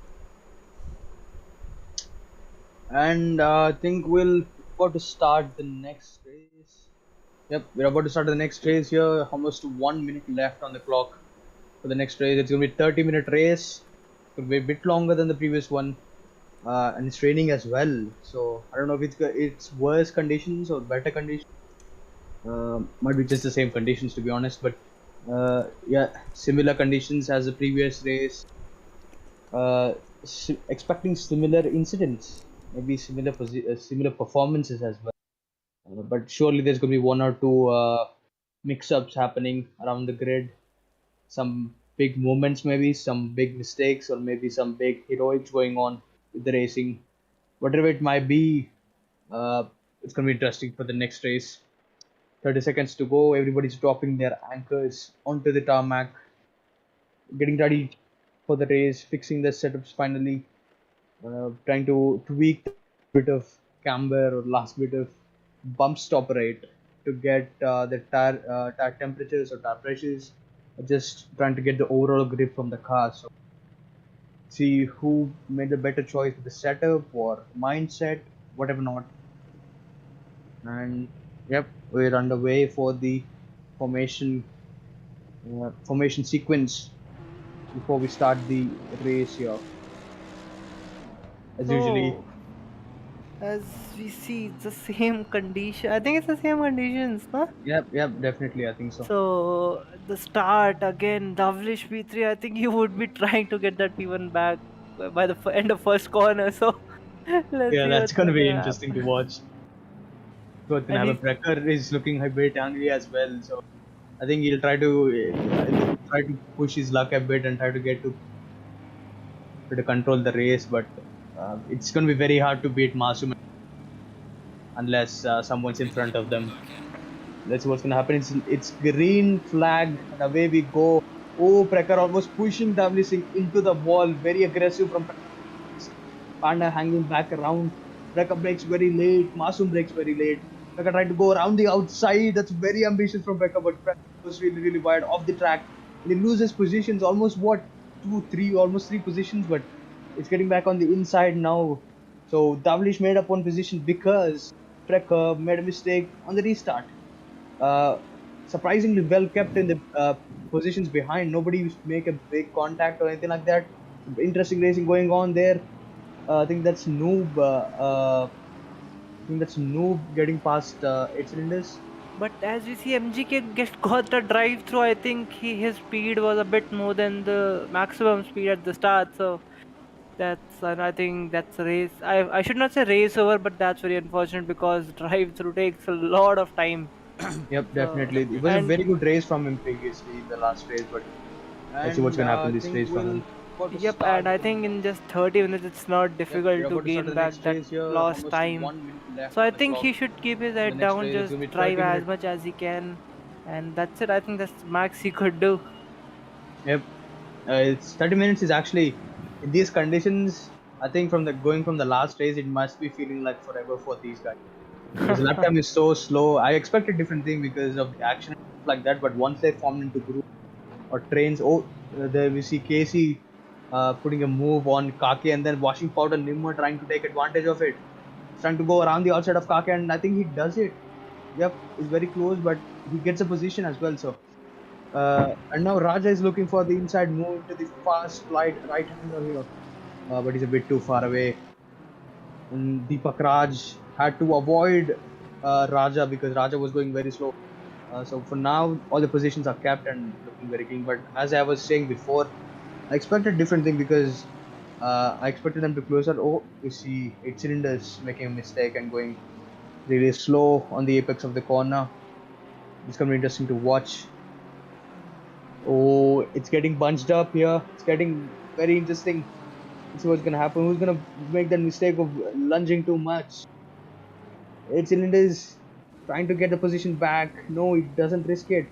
And I think we'll about to start the next race. Yep, we're about to start the next race here. Almost 1 minute left on the clock for the next race. It's gonna be a 30-minute race. Could be a bit longer than the previous one, and it's raining as well. So I don't know if it's worse conditions or better conditions. Might be just the same conditions to be honest, but yeah, similar conditions as the previous race. uh, Expecting similar incidents, maybe similar performances as well. But surely there's going to be one or two mix-ups happening around the grid. Some big moments, maybe some big mistakes, or maybe some big heroics going on with the racing. Whatever it might be, uh, it's going to be interesting for the next race. 30 seconds to go. Everybody's dropping their anchors onto the tarmac, getting ready for the race, fixing their setups finally. Trying to tweak the bit of camber or last bit of bump stop rate to get the tire temperatures or tire pressures. Just trying to get the overall grip from the car. So see who made a better choice with the setup or mindset, whatever not. And yep, we're underway for the formation formation sequence before we start the race here. As usually, So, as we see, it's the same condition. I think it's the same conditions, no? yep, definitely, I think so. So, the start again, Davlish P3, I think you would be trying to get that P1 back by the end of first corner. So, let's Yeah, see that's what's gonna gonna be interesting to happen. watch. Both can And have a he, Brecker is looking a bit angry as well, so I think he'll try to push his luck a bit and try to control the race. But it's gonna be very hard to beat Masum unless someone's in front of them. Let's see what's gonna happen. It's green flag and away we go. Oh, Prekar almost pushing Davli Singh into the wall. Very aggressive from Panda hanging back around. Prekar breaks very late. Masum breaks very late. Prekar tried to go around the outside. That's very ambitious from Prekar, but Prekar was really, really wide off the track. And he loses positions. Almost what? Almost three positions, but it's getting back on the inside now. So Davlish made up one position because Prekar made a mistake on the restart. Uh, Surprisingly well kept in the positions behind. Nobody used to make a big contact or anything like that. Interesting racing going on there. I think that's Noob. Getting past 8 cylinders. but as we see, MGK got the drive through. I think his speed was a bit more than the maximum speed at the start. So, I think that's a race. I should not say race over, but that's very unfortunate because drive through takes a lot of time. Yep, So definitely. It was a and very good race from him previously, the last race, but let's see what's and gonna happen I this think race from we'll him. About to yep, start and I the think in just 30 minutes it's not Yep, we're difficult to about to start gain the back next that race here. lost Almost time. 1 minute left So I on the think clock he should keep his for the head next down, race. It's just gonna be drive 30 as minutes. much as he can, and that's it. I think that's max he could do. Yep, it's 30 minutes is actually in these conditions. I think from the going from the last race, it must be feeling like forever for these guys because the lap time is so slow. I expected different thing because of the action and stuff like that, but once they formed into group or trains, there we see Casey putting a move on Kake and then washing powder Nimmo trying to take advantage of it. He's trying to go around the outside of Kake and I think he does it. Yep, it's very close, but he gets a position as well. So and now Raja is looking for the inside move into the fast right hander here, but he's a bit too far away. And Deepak Raj had to avoid Raja because Raja was going very slow. So for now, all the positions are kept and looking very clean. But as I was saying before, I expected different thing because I expected them to close out. Oh, you see 8 cylinders making a mistake and going really slow on the apex of the corner. It's gonna be interesting to watch. Oh, it's getting bunched up here. It's getting very interesting. Let's see what's gonna happen. Who's gonna make that mistake of lunging too much? 8 cylinders trying to get the position back. No, it doesn't risk it.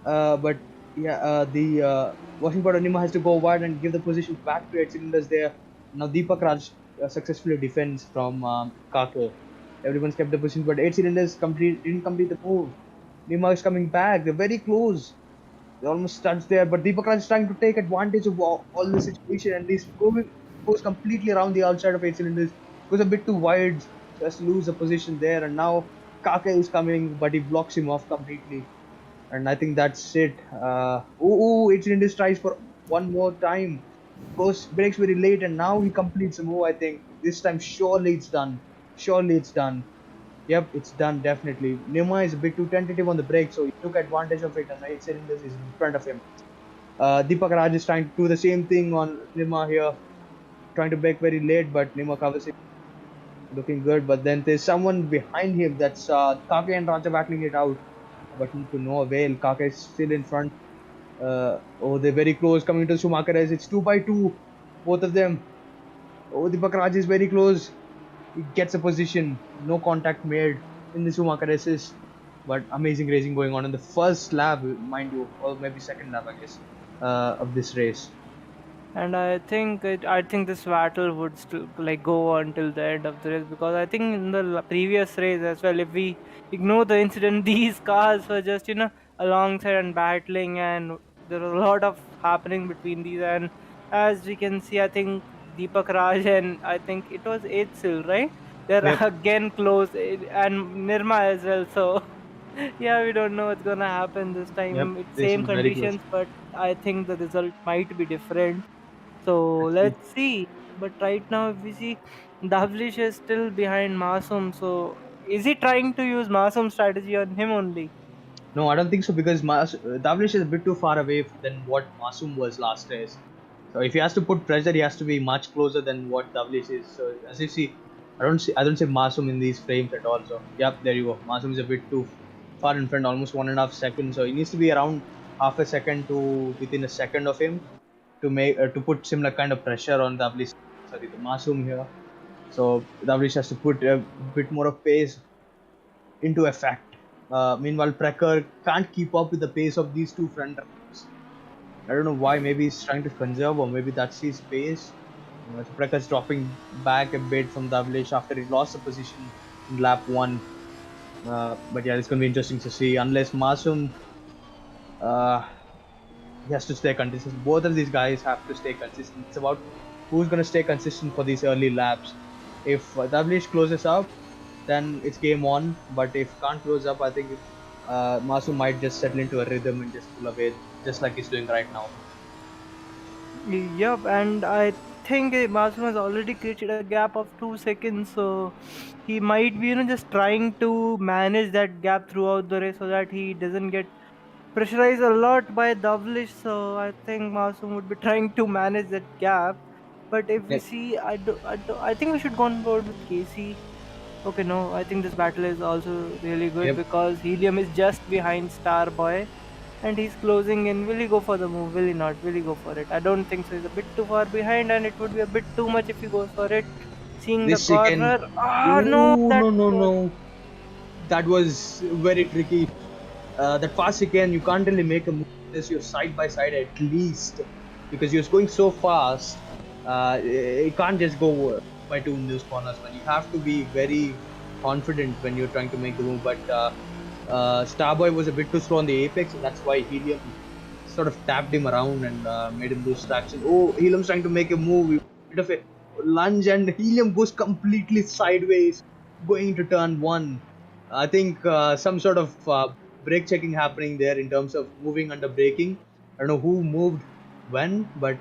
But yeah, the Washington Anima has to go wide and give the position back to 8 cylinders there. Now Deepak Raj successfully defends from Kako. Everyone's kept the position, but 8 cylinders didn't complete the move. Nima is coming back. They're very close. They almost touched there, but Deepak Raj is trying to take advantage of all the situation, and he's goes completely around the outside of 8 cylinders, goes a bit too wide, just lose the position there, and now Kake is coming, but he blocks him off completely, and I think that's it. 8 cylinders tries for one more time, goes breaks very late, and now he completes the move. I think this time surely it's done. Surely it's done. Yep, it's done definitely. Nima is a bit too tentative on the break, so he took advantage of it, and 8 cylinders is in front of him. Deepak Raj is trying to do the same thing on Nima here, trying to break very late, but Nima covers it, looking good. But then there's someone behind him, that's Kake and Raja battling it out, but to no avail. Kake is still in front. They're very close coming to Schumacher as it's 2 by 2, both of them. Deepak Raj is very close. He gets a position, no contact made in the Schumacher assist, but amazing racing going on in the first lap, mind you, or maybe second lap, I guess, of this race. And I think this battle would still like go on till the end of the race, because I think in the previous race as well, if we ignore the incident, these cars were just alongside and battling, and there was a lot of happening between these. And as we can see, I think Deepak Raj and I think it was Eitsil, right? They're Yep, again close, and Nirma as well. So yeah, we don't know what's gonna happen this yep, time. It's this same is very close. conditions, but I think the result might be different. So Let's see. let's see. But right now, if we see, Davlish is still behind Masum. So is he trying to use Masum strategy on him only? No, I don't think so because Davlish is a bit too far away than what Masum was last race. So if he has to put pressure, he has to be much closer than what Davlish is. So as you see, I don't see Masum in these frames at all. So yep, there you go. Masum is a bit too far in front, almost 1.5 seconds. So he needs to be around half a second to within a second of him to make to put similar kind of pressure on Davlish. Sorry, the Masum here. So Davlish has to put a bit more of pace into effect. Meanwhile, Precker can't keep up with the pace of these two front runners. I don't know why. Maybe he's trying to conserve, or maybe that's his pace. So Prekkar's dropping back a bit from Davlish after he lost the position in lap one. But yeah, it's going to be interesting to see. Unless Masum, uh, he has to stay consistent. Both of these guys have to stay consistent. It's about who's going to stay consistent for these early laps. If Davlish closes up, then it's game on. But if can't close up, I think Masu might just settle into a rhythm and just pull away, just like he's doing right now. Yep, and I think Masum has already created a gap of 2 seconds, so he might be just trying to manage that gap throughout the race so that he doesn't get pressurized a lot by Davlish. So I think Masum would be trying to manage that gap. But if we Yep. see, I think we should go on board with Casey. Okay, no, I think this battle is also really good Yep. because Helium is just behind Starboy and he's closing in. Will he go for the move? Will he not? Will he go for it? I don't think so. He's a bit too far behind and it would be a bit too much if he goes for it. Seeing the This second. corner. Ah, no, Ooh, that no, no, was. no. That was very tricky. That fast again, you can't really make a move unless you're side by side at least, because you're going so fast. You can't just go by two in those corners, man. You have to be very confident when you're trying to make the move. But Starboy was a bit too slow on the apex, and that's why Helium sort of tapped him around and made him lose traction. Oh, Helium's trying to make a move, bit of a lunge, and Helium goes completely sideways, going into turn one. I think some sort of brake checking happening there in terms of moving under braking. I don't know who moved when, but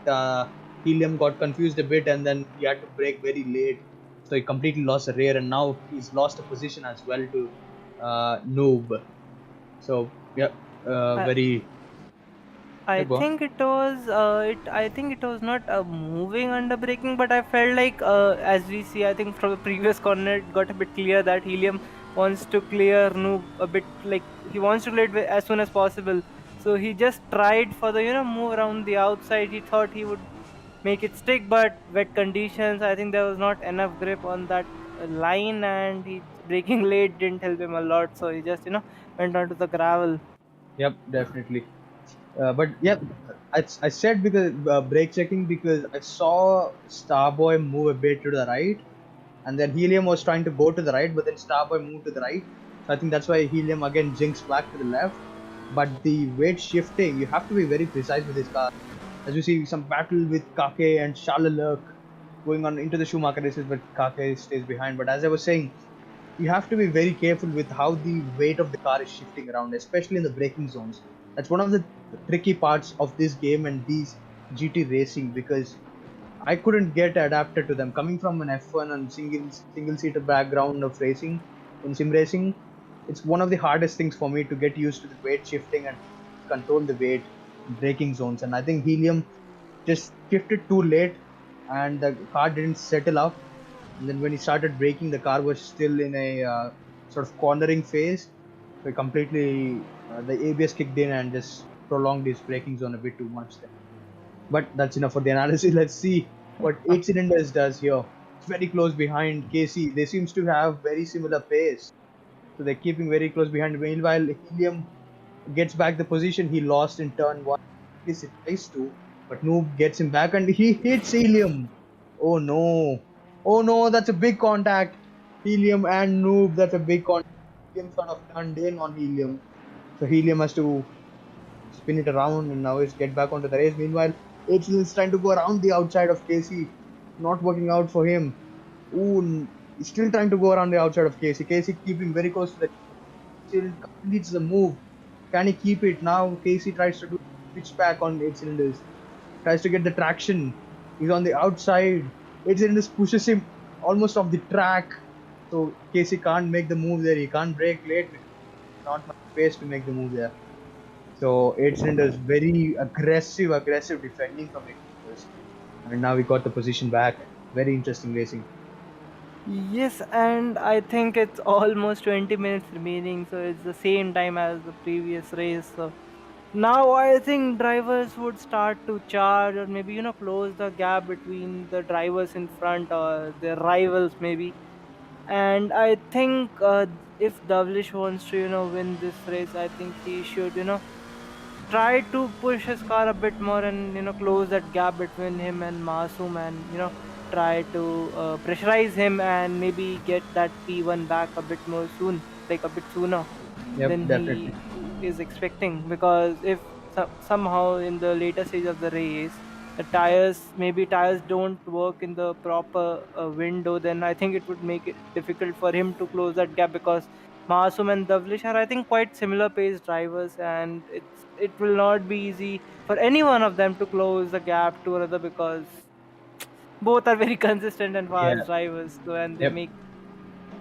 Helium got confused a bit and then he had to brake very late. So he completely lost the rear and now he's lost a position as well to Noob. So, yeah, very. Yeah, I go on. think it was it. I think it was not moving under braking, but I felt like as we see, I think from the previous corner, it got a bit clear that Helium wants to clear Noob a bit. Like he wants to clear it as soon as possible. So he just tried for the move around the outside. He thought he would make it stick, but wet conditions. I think there was not enough grip on that line, and he braking late didn't help him a lot. So he just went onto the gravel. Yep, definitely. But yeah, I said because brake checking because I saw Starboy move a bit to the right, and then Helium was trying to go to the right, but then Starboy moved to the right. So I think that's why Helium again jinxed back to the left. but the weight shifting, you have to be very precise with this car. As you see, some battle with Kake and Charles going on into the Schumacher races, but Kake stays behind. But as I was saying, you have to be very careful with how the weight of the car is shifting around, especially in the braking zones. That's one of the tricky parts of this game and these GT racing, because I couldn't get adapted to them. Coming from an F1 and single seater background of racing in sim racing, it's one of the hardest things for me to get used to the weight shifting and control the weight in braking zones. And I think Helium just shifted too late, and the car didn't settle up. And then when he started braking, the car was still in a sort of cornering phase. So the ABS kicked in and just prolonged his braking zone a bit too much there. But that's enough for the analysis. Let's see what Eight Cylinders does here. It's very close behind KC. They seems to have very similar pace. So they're keeping very close behind. Meanwhile, Helium gets back the position he lost in turn one. At least it tries to. But Noob gets him back and he hits Helium. Oh no. Oh no, that's a big contact. Helium and Noob, that's a big contact. Helium sort of turned in on Helium. So Helium has to spin it around and now it's get back onto the race. Meanwhile, H is trying to go around the outside of Casey. Not working out for him. Ooh, he's still trying to go around the outside of Casey. Casey keeping very close to the still completes the move. Can he keep it? Now Casey tries to do pitch back on 8 cylinders. Tries to get the traction. He's on the outside. 8 cylinders pushes him almost off the track. So Casey can't make the move there. He can't brake late. Not much space to make the move there. So 8 cylinders very aggressive defending from 8 cylinders. And now we got the position back. Very interesting racing. Yes, and I think it's almost 20 minutes remaining, so it's the same time as the previous race. So now I think drivers would start to charge, or maybe close the gap between the drivers in front or their rivals maybe. And I think if Davlish wants to win this race, I think he should try to push his car a bit more and close that gap between him and Masoom, and try to pressurize him and maybe get that P1 back a bit more soon, like a bit sooner Yep, than definitely. he is expecting. Because if somehow in the later stage of the race the tires don't work in the proper window, then I think it would make it difficult for him to close that gap. Because Masoom and Davlish are, I think, quite similar pace drivers, and it will not be easy for any one of them to close the gap to another, because both are very consistent and Yeah. fast drivers. So, and they Yep. make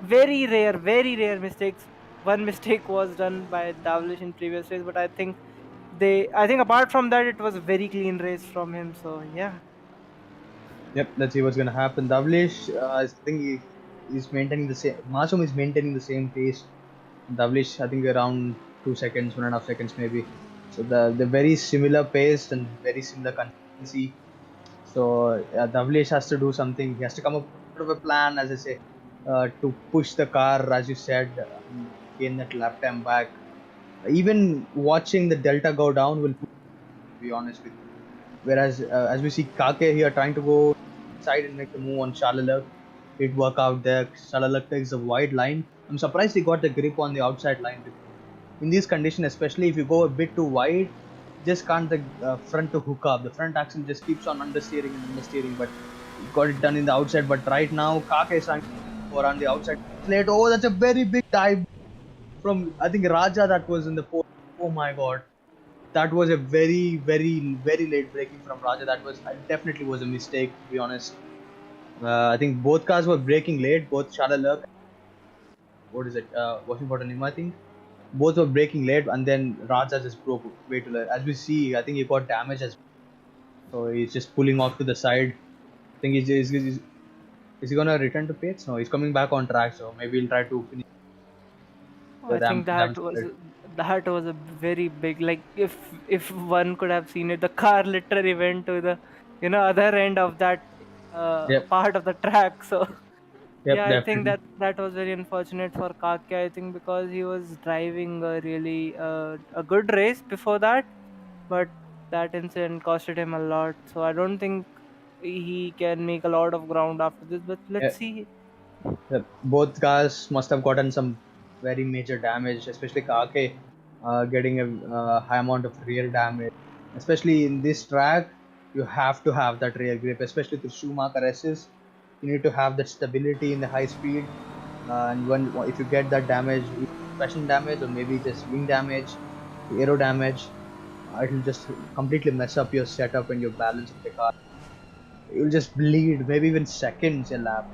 very rare mistakes. One mistake was done by Davlish in previous race, but I think apart from that, it was a very clean race from him. So yeah. Yep. Let's see what's gonna happen. Davlish, I think he's maintaining the same. Masum is maintaining the same pace. Davlish, I think around 2 seconds, 1.5 seconds maybe. So the very similar pace and very similar consistency. So Davlish has to do something. He has to come up with a plan, as I say, to push the car, as you said, and gain that lap time back. Even watching the delta go down will, to be honest with you. Whereas as we see Kake here trying to go inside and make the move on Shalalak, it work out there. Shalalak takes a wide line. I'm surprised he got the grip on the outside line. In these conditions, especially if you go a bit too wide, just can't the front to hook up. The front axle just keeps on understeering and understeering, but he got it done in the outside. But right now, Kake is trying to go around the outside. Late. Oh, that's a very big dive from, I think, Raja, that was in the pole. Oh my god. That was a very late braking from Raja. That was definitely was a mistake, to be honest. I think both cars were braking late. Both Shadalak, what is it? Washing Bottom, I think. Both were braking late, and then Raja just broke way too late. As we see, I think he got damage as well. So he's just pulling off to the side. I think is he gonna return to pits? No, he's coming back on track. So maybe he'll try to finish the I think damage. that was a very big, like, if one could have seen it, the car literally went to the other end of that Yep, part of the track. So yep, yeah, I think definitely. that was very unfortunate for Kake. I think because he was driving a really a good race before that, but that incident costed him a lot. So I don't think he can make a lot of ground after this. But let's Yep, see. yep. Both cars must have gotten some very major damage, especially Kake. getting a high amount of rear damage. Especially in this track, you have to have that rear grip, especially through Schumacher S's. You need to have that stability in the high speed. And when if you get that damage, suspension damage, or maybe just wing damage, aero damage, it will just completely mess up your setup and your balance of the car. You'll just bleed, maybe even seconds a lap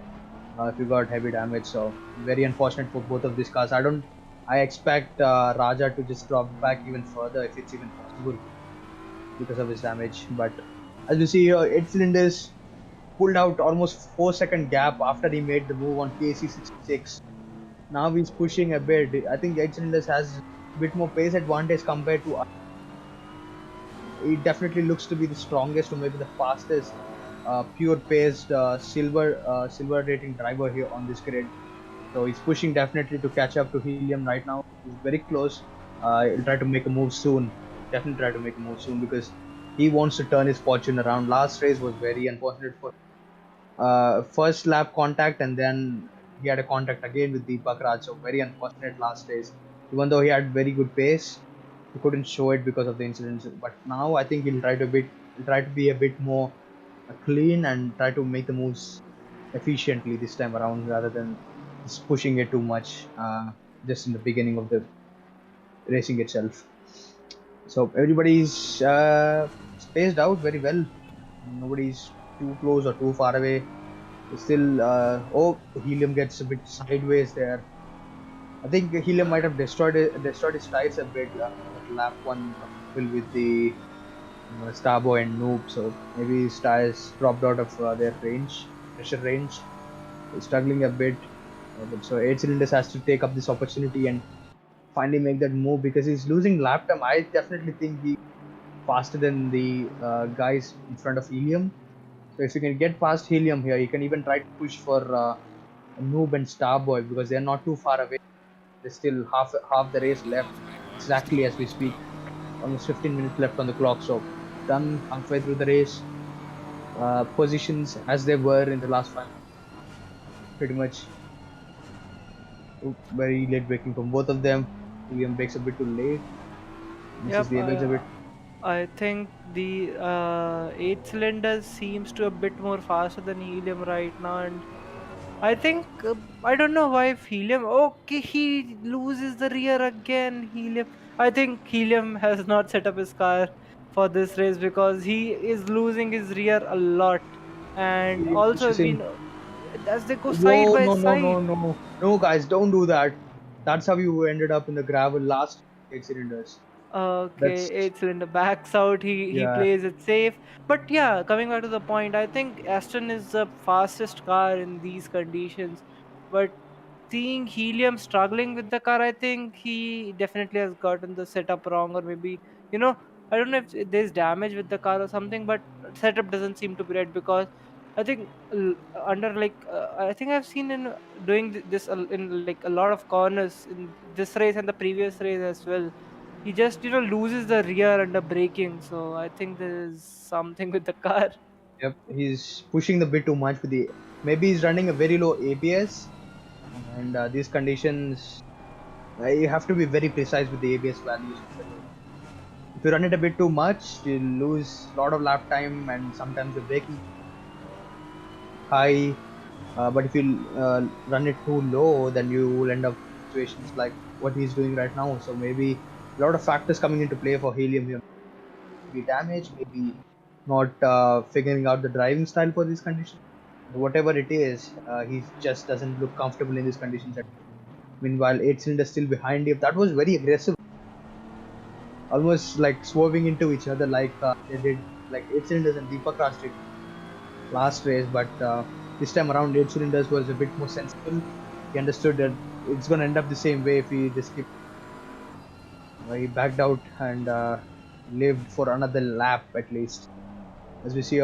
if you got heavy damage. So very unfortunate for both of these cars. I expect Raja to just drop back even further if it's even possible because of his damage. But as you see, 8 cylinders pulled out almost 4 second gap after he made the move on KC66. Now he's pushing a bit. I think 8 cylinders has a bit more pace advantage compared to. It definitely looks to be the strongest or maybe the fastest pure paced silver rating driver here on this grid. So he's pushing definitely to catch up to Helium right now. He's very close. He'll try to make a move soon. Definitely try to make a move soon because he wants to turn his fortune around. Last race was very unfortunate for first lap contact, and then he had a contact again with Deepak Raj. So very unfortunate last race. Even though he had very good pace, he couldn't show it because of the incidents. But now I think he'll try to be a bit more clean and try to make the moves efficiently this time around rather than just pushing it too much just in the beginning of the racing itself. So everybody's spaced out very well. Nobody's too close or too far away. Still, Helium gets a bit sideways there. I think Helium might have destroyed his tires a bit at lap one with the Starboy and Noob. So maybe his tires dropped out of their pressure range. He's struggling a bit. So 8 cylinders has to take up this opportunity and finally make that move because he's losing lap time. I definitely think he's faster than the guys in front of Helium. So if you can get past Helium here, you can even try to push for Noob and Starboy because they're not too far away. There's still half the race left, exactly as we speak. Almost 15 minutes left on the clock. So done halfway through the race. Positions as they were in the last 5 pretty much. Very late braking from both of them. Helium brakes a bit too late. Misses Yep, the apex a bit. I think the 8 cylinders seems to a bit more faster than helium right now, and I think I don't know why if helium. Okay, he loses the rear again. Helium. I think helium has not set up his car for this race because he is losing his rear a lot, and He also pushes we him. know as they go side Whoa, by no, no, side. no, no. No, guys, don't do that. That's how you ended up in the gravel last 8 cylinders. Okay, That's, 8 cylinder backs out. He yeah, plays it safe. But yeah, coming back to the point, I think Aston is the fastest car in these conditions. But seeing Helium struggling with the car, I think he definitely has gotten the setup wrong, or maybe I don't know if there's damage with the car or something. But setup doesn't seem to be right because I think under I think I've seen in doing this in like a lot of corners in this race and the previous race as well. He just loses the rear under braking. So I think there's something with the car. yep. He's pushing the bit too much with the. Maybe he's running a very low ABS, and these conditions, you have to be very precise with the ABS values. If you run it a bit too much, you'll lose a lot of lap time, and sometimes the braking high. But if you run it too low, then you will end up in situations like what he's doing right now. So maybe a lot of factors coming into play for Helium here. Maybe damage, maybe not figuring out the driving style for these conditions. Whatever it is, he just doesn't look comfortable in these conditions. Meanwhile, 8 cylinders still behind him. That was very aggressive, almost like swerving into each other like they did, like 8 cylinders and Deepak Raj did last race. But this time around, 8 cylinders was a bit more sensible. He understood that it's going to end up the same way if he just keep. He backed out and lived for another lap at least. As we see,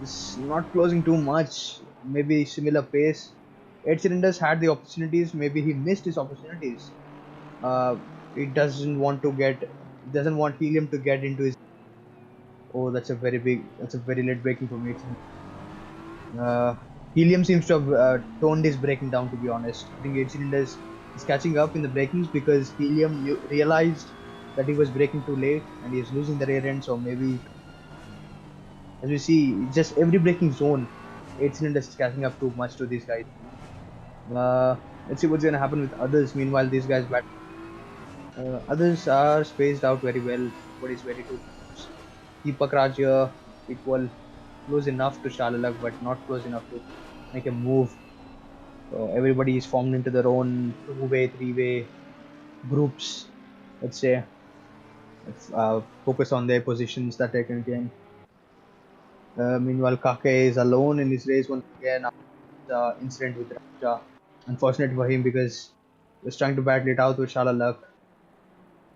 it's not closing too much. Maybe similar pace. 8 cylinders had the opportunities. Maybe he missed his opportunities. Uh, he doesn't want Helium to get into his. Oh, that's a very late braking for me. Uh, Helium seems to have toned his braking down. To be honest, I think 8 cylinders He's catching up in the brakings because Helium realized that he was braking too late and he's losing the rear end. So maybe, as we see, just every braking zone, 8 cylinders is catching up too much to these guys. Let's see what's gonna happen with others. Meanwhile, these guys, others are spaced out very well. Everybody's ready to Deepak Raj here, equal, close enough to Shalalak, but not close enough to make a move. So everybody is formed into their own two-way, three-way groups. Let's say, focus on their positions that they can gain. Meanwhile, Kake is alone in his race once again after the incident with Raja. Unfortunate for him because he was trying to battle it out with Shalalak.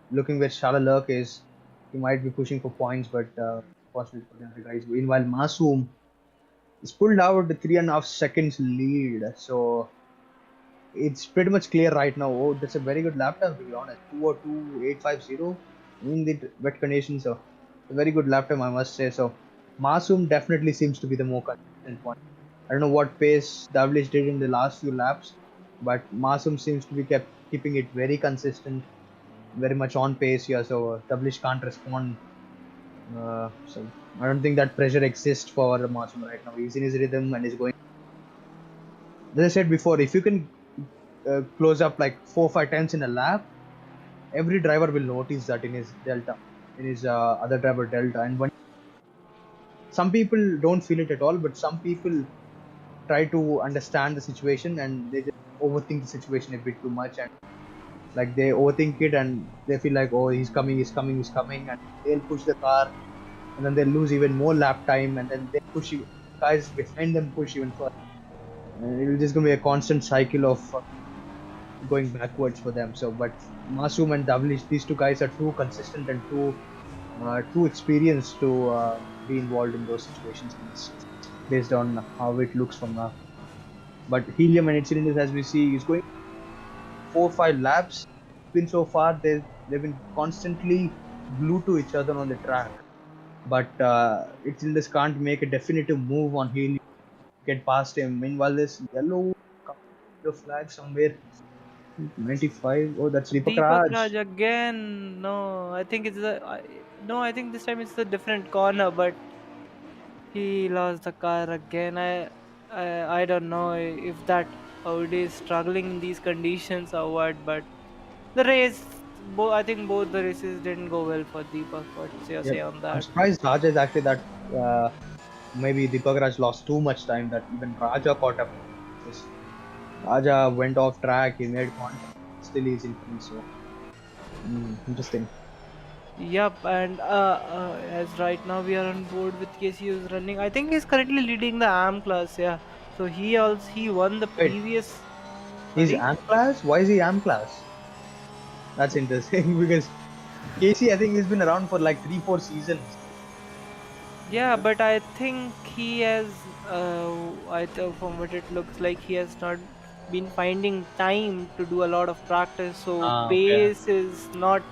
Looking where Shalalak is, he might be pushing for points, but unfortunate for the other guys. Meanwhile, Masoom is pulled out the 3.5 seconds lead. So it's pretty much clear right now. Oh, that's a very good lap time to be honest. 2:02.850 in the wet conditions. So a very good lap time, I must say. So Masoom definitely seems to be the more consistent one. I don't know what pace Davlish did in the last few laps, but Masoom seems to be keeping it very consistent, very much on pace here. So Davlish can't respond. So I don't think that pressure exists for Masoom right now. He's in his rhythm and he's going. As I said before, if you can close up like 4 or 5 times in a lap, every driver will notice that in his delta, in his other driver delta. And when some people don't feel it at all, but some people try to understand the situation and they just overthink the situation a bit too much, and like they overthink it and they feel like, oh, he's coming, he's coming, he's coming, and they'll push the car, and then they'll lose even more lap time, and then they push you, guys behind them push even further. And it'll just gonna be a constant cycle of going backwards for them. So, but Masoom and Davlish, these two guys are too consistent and too experienced to be involved in those situations based on how it looks from now. But Helium and 8 cylinders, as we see, is going 4 or 5 laps. Been so far, they've been constantly glued to each other on the track. But 8 cylinders can't make a definitive move on Helium, get past him. Meanwhile, this yellow flag somewhere 95. Oh, that's Deepak Deepak Raj. Raj again. No, I think it's no. I think this time it's a different corner, but he lost the car again. I don't know if that Audi is struggling in these conditions or what. But the race, I think both the races didn't go well for Deepak. What's your say Yep. on I'm that? surprised Raja is actually that maybe Deepak Raj lost too much time that even Raja caught up. Just Raja went off track, he made contact, still he's in front. So interesting. Yup, and as right now we are on board with Casey who's running. I think he's currently leading the AM class. Yeah, so he won the Wait, previous. he's Sorry. AM class? Why is he AM class? That's interesting because Casey, I think he's been around for like 3 4 seasons. Yeah, but I think he has. From what it looks like, he has not been finding time to do a lot of practice. So Ah, okay. pace is not,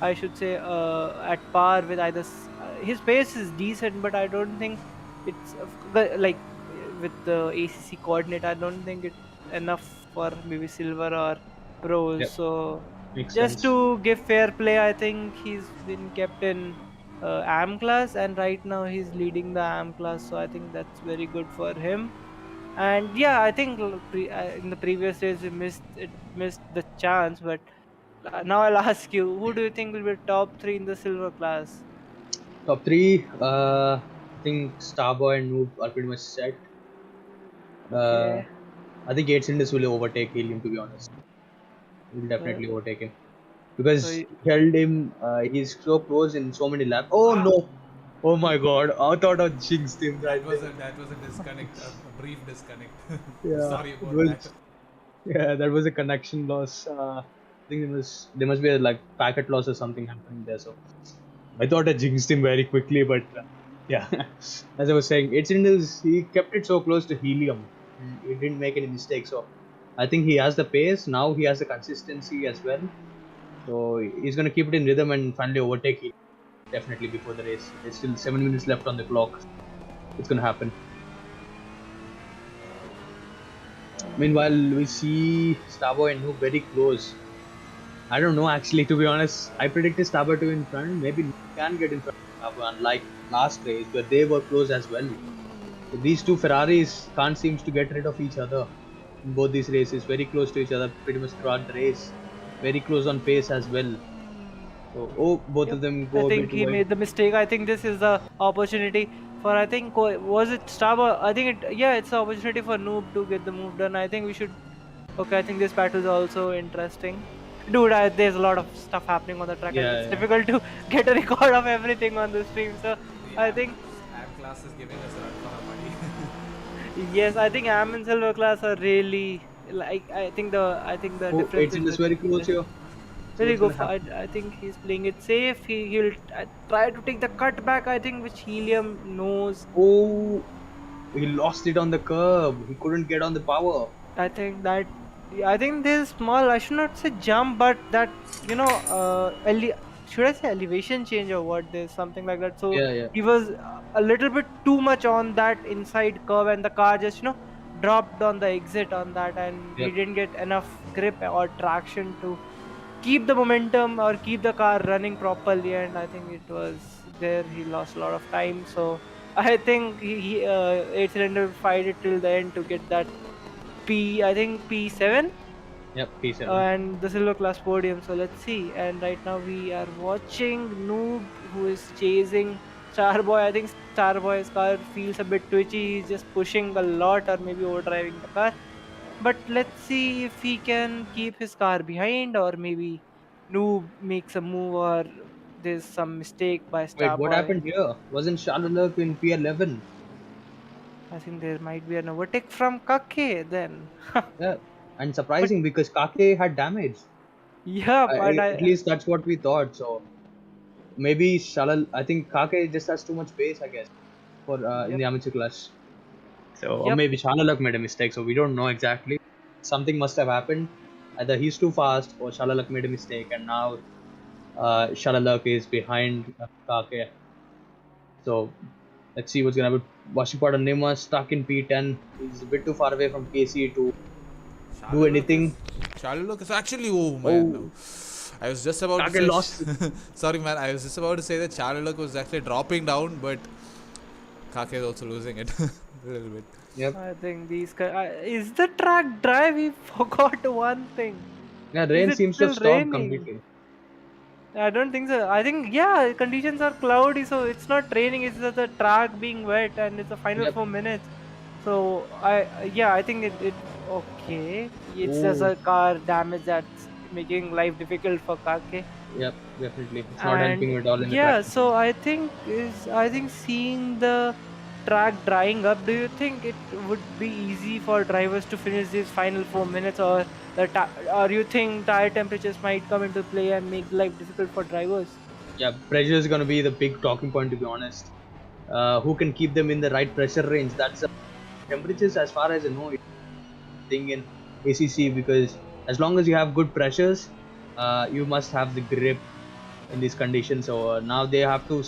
I should say, at par with either. His pace is decent, but I don't think it's like with the ACC coordinate. I don't think it's enough for maybe silver or bronze. Yep, So makes just sense. to give fair play, I think he's been kept in AM class, and right now he's leading the AM class, so I think that's very good for him. And yeah, I think in the previous days we missed the chance, but now I'll ask you, who do you think will be top three in the silver class? Top three, I think Starboy and Noob are pretty much set. Uh, Okay. I think 8 cylinders will overtake Helium, to be honest. He will uh, definitely overtake him. so Because he held him, he's so close in so many laps. Oh no! Oh my god, I thought I jinxed him right there. That was a disconnect, a brief disconnect. Yeah, Sorry it about that. was. Yeah, that was a connection loss. I think there must be a like packet loss or something happening there. So I thought I jinxed him very quickly, but yeah, as I was saying, 8 cylinders, he kept it so close to Helium. He didn't make any mistakes. So I think he has the pace. Now he has the consistency as well. So he's gonna keep it in rhythm and finally overtake Helium definitely before the race. There's still 7 minutes left on the clock. It's gonna happen. Meanwhile, we see Starboy and Noob very close. I don't know actually, to be honest. I predicted Starboy to be in front. Maybe Noob can get in front of Starboy, unlike last race where they were close as well. So these two Ferraris can't seem to get rid of each other in both these races. Very close to each other pretty much throughout the race. Very close on pace as well. So, oh, both Yep. of them I go a think bit he wide. made the mistake. I think this is the opportunity for, I think, was it Starboy? I think yeah, it's the opportunity for Noob to get the move done. I think we should. Okay, I think this battle is also interesting. Dude, there's a lot of stuff happening on the track. Yeah, It's yeah. difficult to get a record of everything on the stream. So The I AM, think AM class is giving us a run for our money. yes, I think Am and Silver class are really like. I think the Oh, difference is 18 is very between close this. here. See Really what's go gonna for. happen. I think he's playing it safe. He'll try to take the cut back. I think which Helium knows. Oh, he lost it on the curb. He couldn't get on the power. I think that I think this small. I should not say jump, but that should I say elevation change or what? There's something like that. So Yeah, yeah, he was a little bit too much on that inside curve, and the car just dropped on the exit on that, and he yep. didn't get enough grip or traction to keep the momentum or keep the car running properly. And I think it was there he lost a lot of time. So I think he 8 cylinder fight it till the end to get that I think P7 Yep, P7. and the silver class podium. So let's see. And right now we are watching Noob who is chasing Starboy. I think Starboy's car feels a bit twitchy. He's just pushing a lot or maybe overdriving the car. But let's see if he can keep his car behind or maybe Noob makes a move or there's some mistake by Wait, what Starboy. happened here? Wasn't Charlotte in P11? I think there might be an overtake from Kake then. Yeah, and But surprising because Kake had damage. yeah, but At least that's what we thought. So maybe Shalal. I think Kake just has too much pace, I guess, for in yep, the amateur class. So or yep. maybe Shalalak made a mistake. So we don't know exactly. Something must have happened. Either he's too fast or Shalalak made a mistake, and now Shalalak is behind Kake. So let's see what's gonna happen. Washington Nima stuck in P10. He's a bit too far away from KC to do Charlotte is anything. Charlotte is actually, oh man, no. Oh, I was just about to Kake say lost. sorry man, I was just about to say that Charlotte was actually dropping down, but Kake is also losing it a little bit. Yep. I think these is the track dry. We forgot one thing. Yeah, Is rain it seems to have still stopped raining? completely. I don't think so. I think yeah, conditions are cloudy, so it's not raining. It's just the track being wet, and it's the final Yep. 4 minutes. So I think it okay. It's just Oh, a car damage that's making life difficult for Kake. yep, definitely. It's not And helping at all in the yeah, practice. so I think seeing the track drying up, do you think it would be easy for drivers to finish these final 4 minutes, or or you think tire temperatures might come into play and make life difficult for drivers? Yeah, pressure is going to be the big talking point, to be honest. Who can keep them in the right pressure range? That's temperatures, as far as I know, it's a thing in ACC because as long as you have good pressures, you must have the grip in these conditions. So now they have to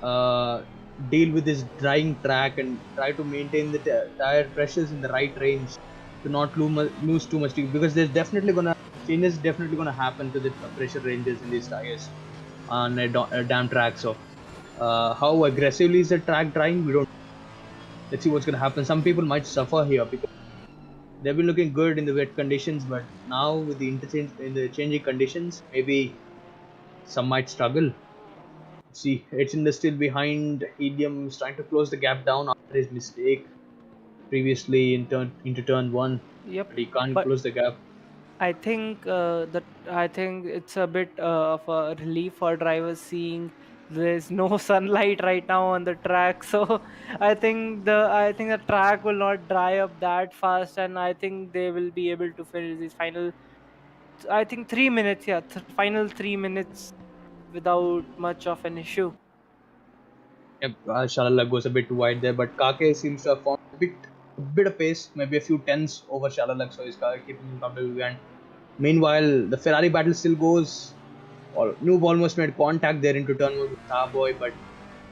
uh, deal with this drying track and try to maintain the tire pressures in the right range to not lose too much because there's definitely gonna changes definitely gonna happen to the pressure ranges in these tires on a damn track. So how aggressively is the track drying? We don't. Let's see what's gonna happen. Some people might suffer here because they've been looking good in the wet conditions, but now with the interchange in the changing conditions, maybe some might struggle. See, Etchinder still behind. Helium is trying to close the gap down after his mistake previously into turn one, Yep, but he can't but close the gap. I think it's a bit of a relief for drivers seeing there's no sunlight right now on the track. So I think the track will not dry up that fast, and I think they will be able to finish these final. I think 3 minutes, yeah, final 3 minutes without much of an issue. Yep, Shalala goes a bit wide there, but Kake seems to have found a bit of pace, maybe a few tenths over Shalala, so he's keeping him comfortable. And meanwhile, the Ferrari battle still goes. Noob almost made contact there into turn one with Starboy, but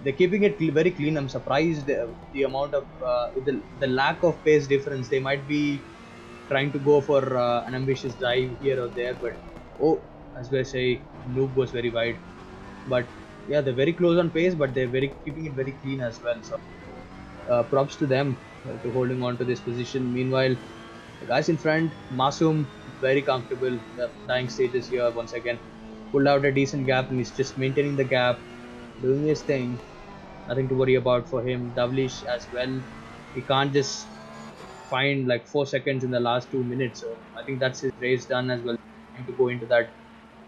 they're keeping it very clean. I'm surprised the amount of the lack of pace difference. They might be trying to go for an ambitious dive here or there, but as we say, Noob was very wide. But yeah, they're very close on pace, but they're very keeping it very clean as well. So props to them to holding on to this position. Meanwhile, the guys in front, Masoom, very comfortable. The dying stages here once again pulled out a decent gap, and he's just maintaining the gap, doing his thing. Nothing to worry about for him. Davlish as well. He can't just find like 4 seconds in the last 2 minutes. So I think that's his race done as well. Trying to go into that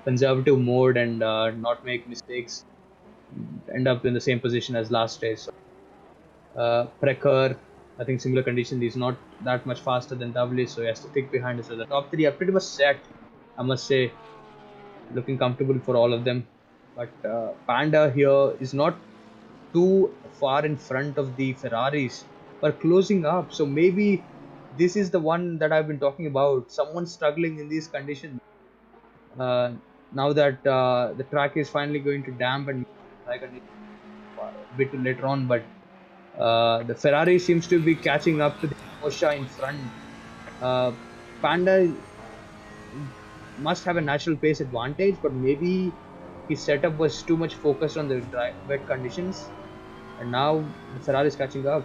conservative mode and not make mistakes. End up in the same position as last race. So, Prekar, I think similar conditions. He's not that much faster than Davlish, so he has to pick behind us. So the top three are pretty much set. I must say, looking comfortable for all of them. But Panda here is not too far in front of the Ferraris, but closing up. So maybe this is the one that I've been talking about. Someone struggling in these conditions. Uh, Now that the track is finally going to damp and like a bit later on, but the Ferrari seems to be catching up to the Porsche in front. Panda must have a natural pace advantage, but maybe his setup was too much focused on the wet conditions, and now the Ferrari is catching up.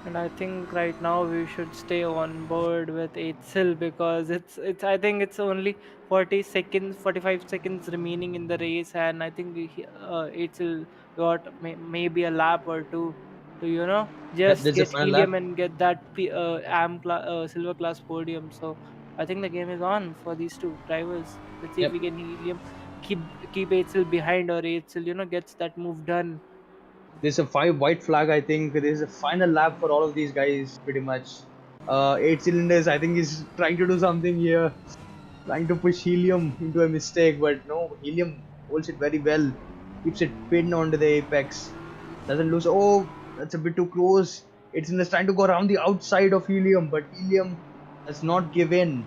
And I think right now we should stay on board with Eitzel because it's I think it's only 40 seconds, 45 seconds remaining in the race, and I think Eitzel got maybe a lap or two to just That's the get final lap. helium and get that silver class podium. So I think the game is on for these two drivers. Let's see if Yep. we can helium keep Eitzel behind, or Eitzel gets that move done. There's a 5 white flag. I think there's a final lap for all of these guys, pretty much. 8 cylinders. I think he's trying to do something here, trying to push helium into a mistake, but no, helium holds it very well, keeps it pinned onto the apex, doesn't lose. Oh, that's a bit too close. It's trying to go around the outside of helium, but helium does not give in.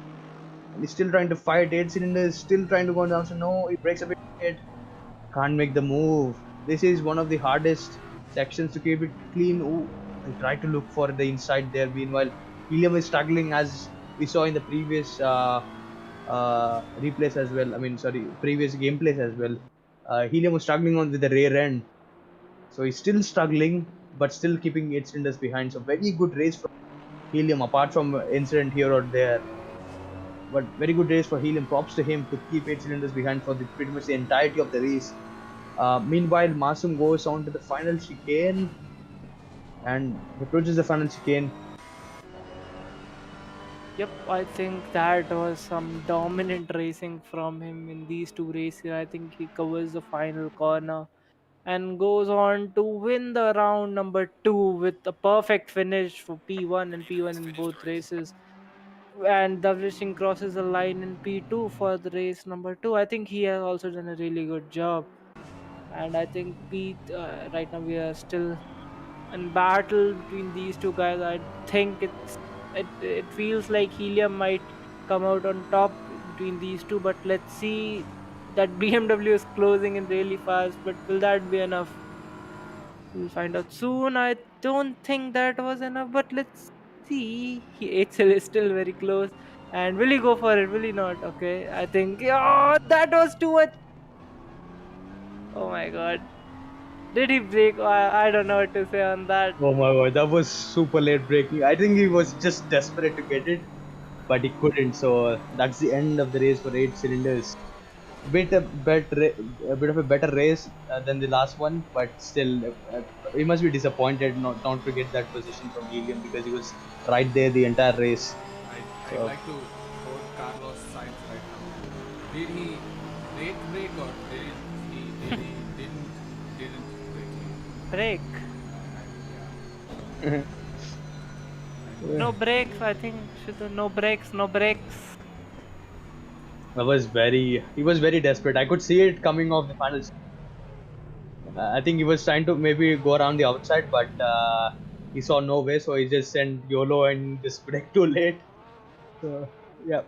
And he's still trying to fight. 8 cylinders still trying to go down. So no, he breaks a bit. Can't make the move. This is one of the hardest sections to keep it clean. Ooh, I try to look for the inside there. Meanwhile, helium is struggling as we saw in the previous replays as well. I mean, sorry, previous gameplays as well. Helium was struggling on with the rear end, so he's still struggling, but still keeping 8 cylinders behind. So very good race from Helium, apart from incident here or there. But very good race for Helium. Props to him to keep 8 cylinders behind for pretty much the entirety of the race. Meanwhile, Masum goes on to the final chicane and approaches the final chicane. Yep, I think that was some dominant racing from him in these two races. I think he covers the final corner and goes on to win the round number two with a perfect finish for P1 and P1 in both races. And Davishing crosses the line in P2 for the race number two. I think he has also done a really good job. And I think right now we are still in battle between these two guys. I think it feels like Helium might come out on top between these two, but let's see. That BMW is closing in really fast, but will that be enough? We'll find out soon. I don't think that was enough, but let's see. HL is still very close. And will he go for it? Will he not? Okay, I think. Oh, that was too much. Oh my god. Did he break? I don't know what to say on that. Oh my god, that was super late breaking. I think he was just desperate to get it, but he couldn't. So that's the end of the race for 8 cylinders. A bit of a better race than the last one, but still, he must be disappointed not to get that position from Helium because he was right there the entire race. I'd So like to quote Carlos Sainz right now. Did he break or didn't break? Break. No breaks. I think no breaks. No breaks. he was very desperate. I could see it coming off the final. I think he was trying to maybe go around the outside, but he saw no way, so he just sent YOLO and just break too late. So yeah,